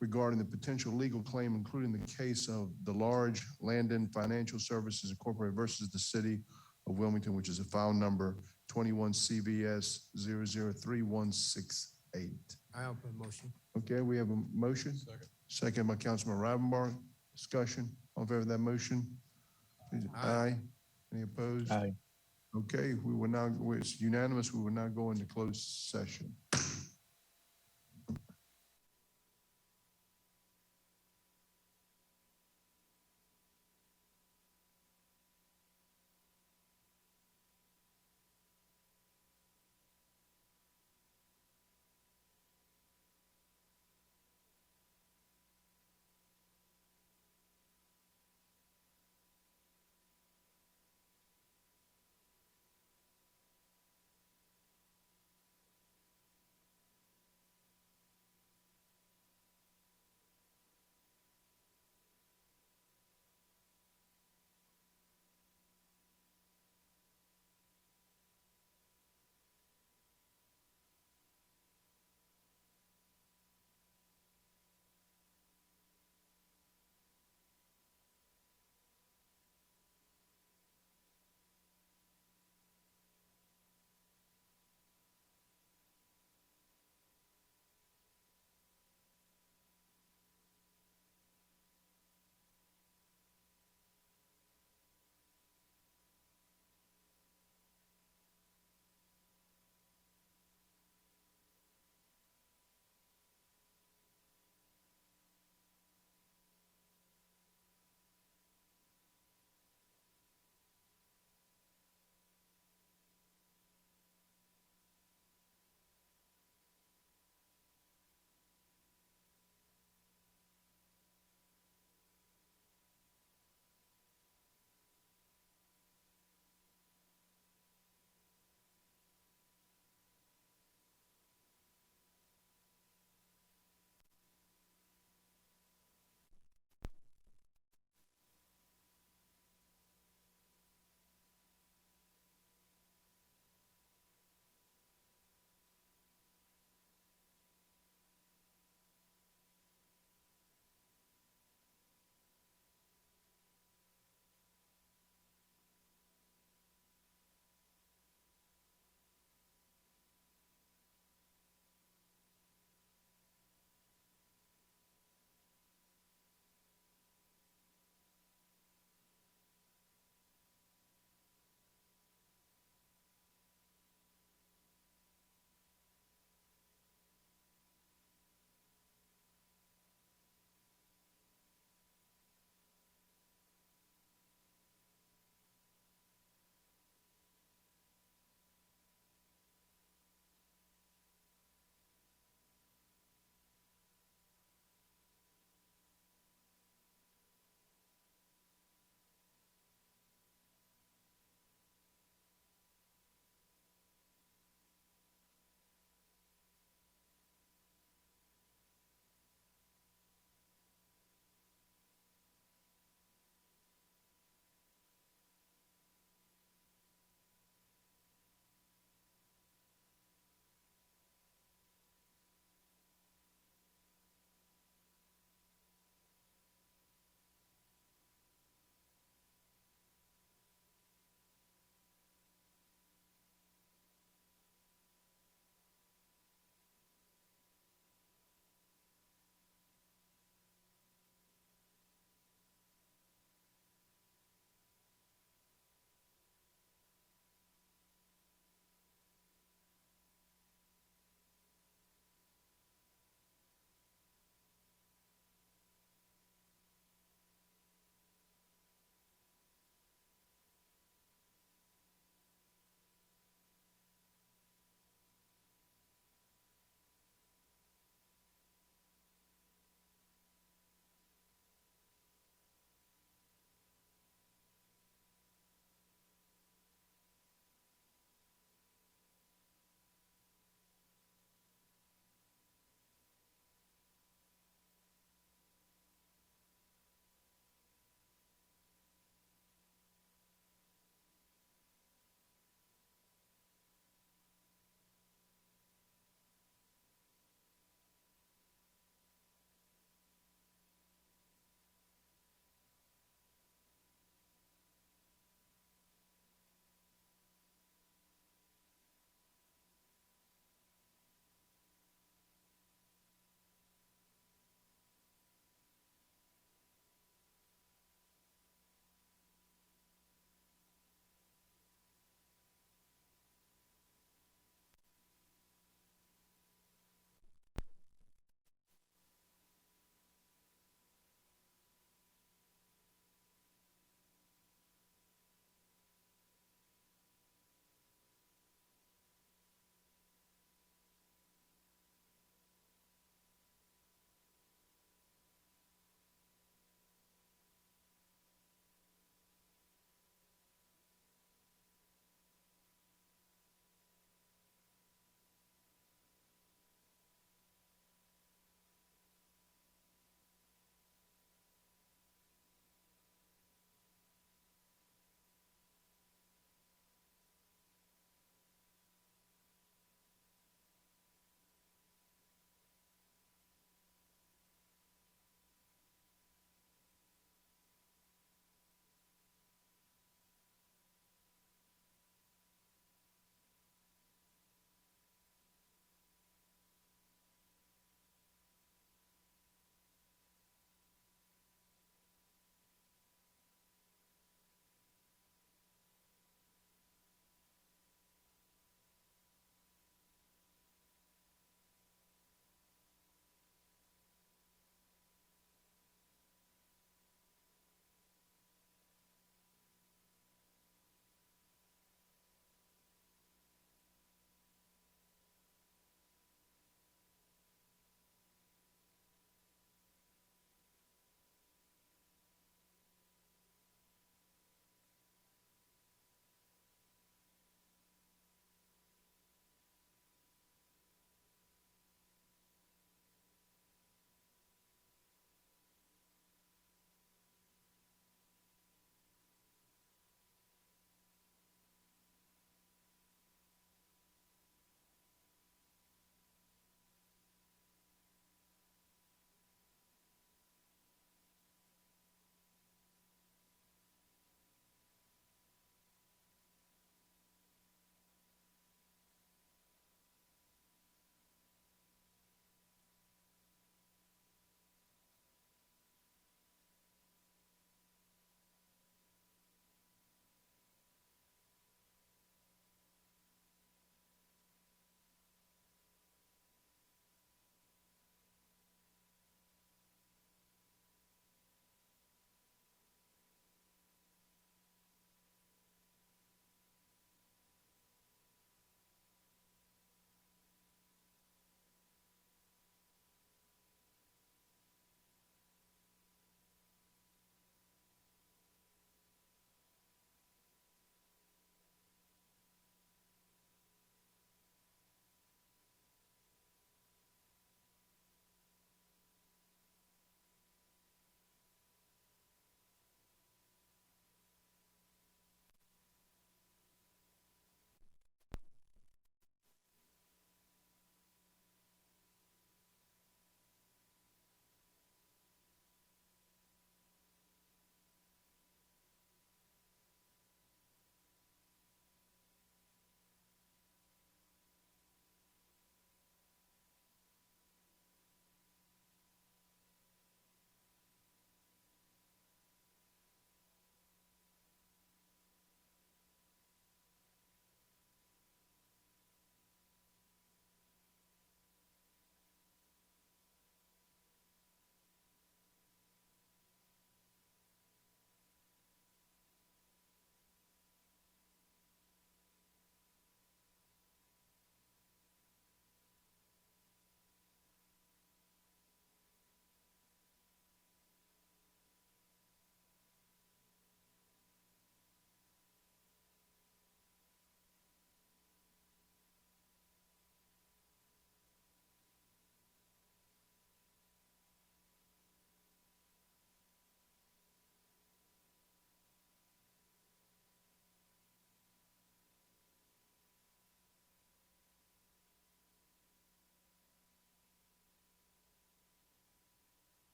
S1: regarding the potential legal claim, including the case of the large Landon Financial Services Incorporated versus the city of Wilmington, which is a file number 21 CVS 003168.
S2: I open motion.
S1: Okay, we have a motion. Second by Councilman Rivenbark. Discussion. All in favor of that motion? Please, aye. Any opposed?
S11: Aye.
S1: Okay, we will now, it's unanimous. We will now go into closed session.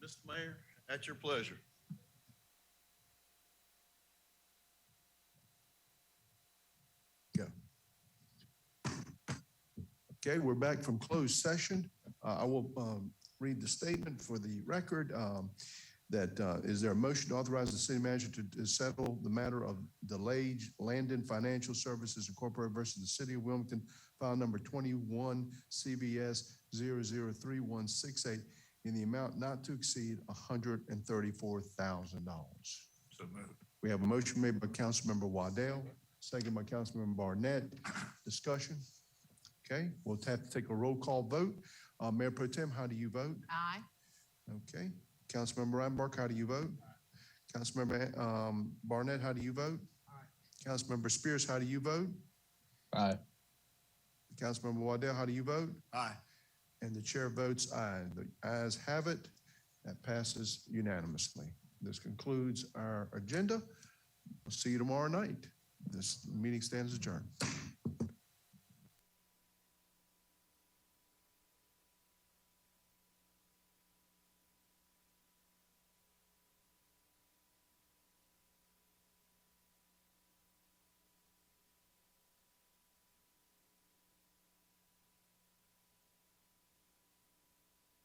S11: Mr. Mayor, at your pleasure.
S1: Go. Okay, we're back from closed session. I will read the statement for the record. Is there a motion to authorize the city manager to settle the matter of delayed Landon Financial Services Incorporated versus the city of Wilmington, file number 21 CBS 003168 in the amount not to exceed $134,000.
S11: So moved.
S1: We have a motion made by Councilmember Waddell, second by Councilmember Barnett. Discussion? Okay, we'll have to take a roll call vote. Mayor Pro Tem, how do you vote?
S8: Aye.
S1: Okay. Councilmember Reinbark, how do you vote? Councilmember Barnett, how do you vote? Aye. Councilmember Spears, how do you vote?
S12: Aye.
S1: Councilmember Waddell, how do you vote?
S11: Aye.
S1: And the chair votes aye. The ayes have it. That passes unanimously. This concludes our agenda. We'll see you tomorrow night. This meeting stands adjourned.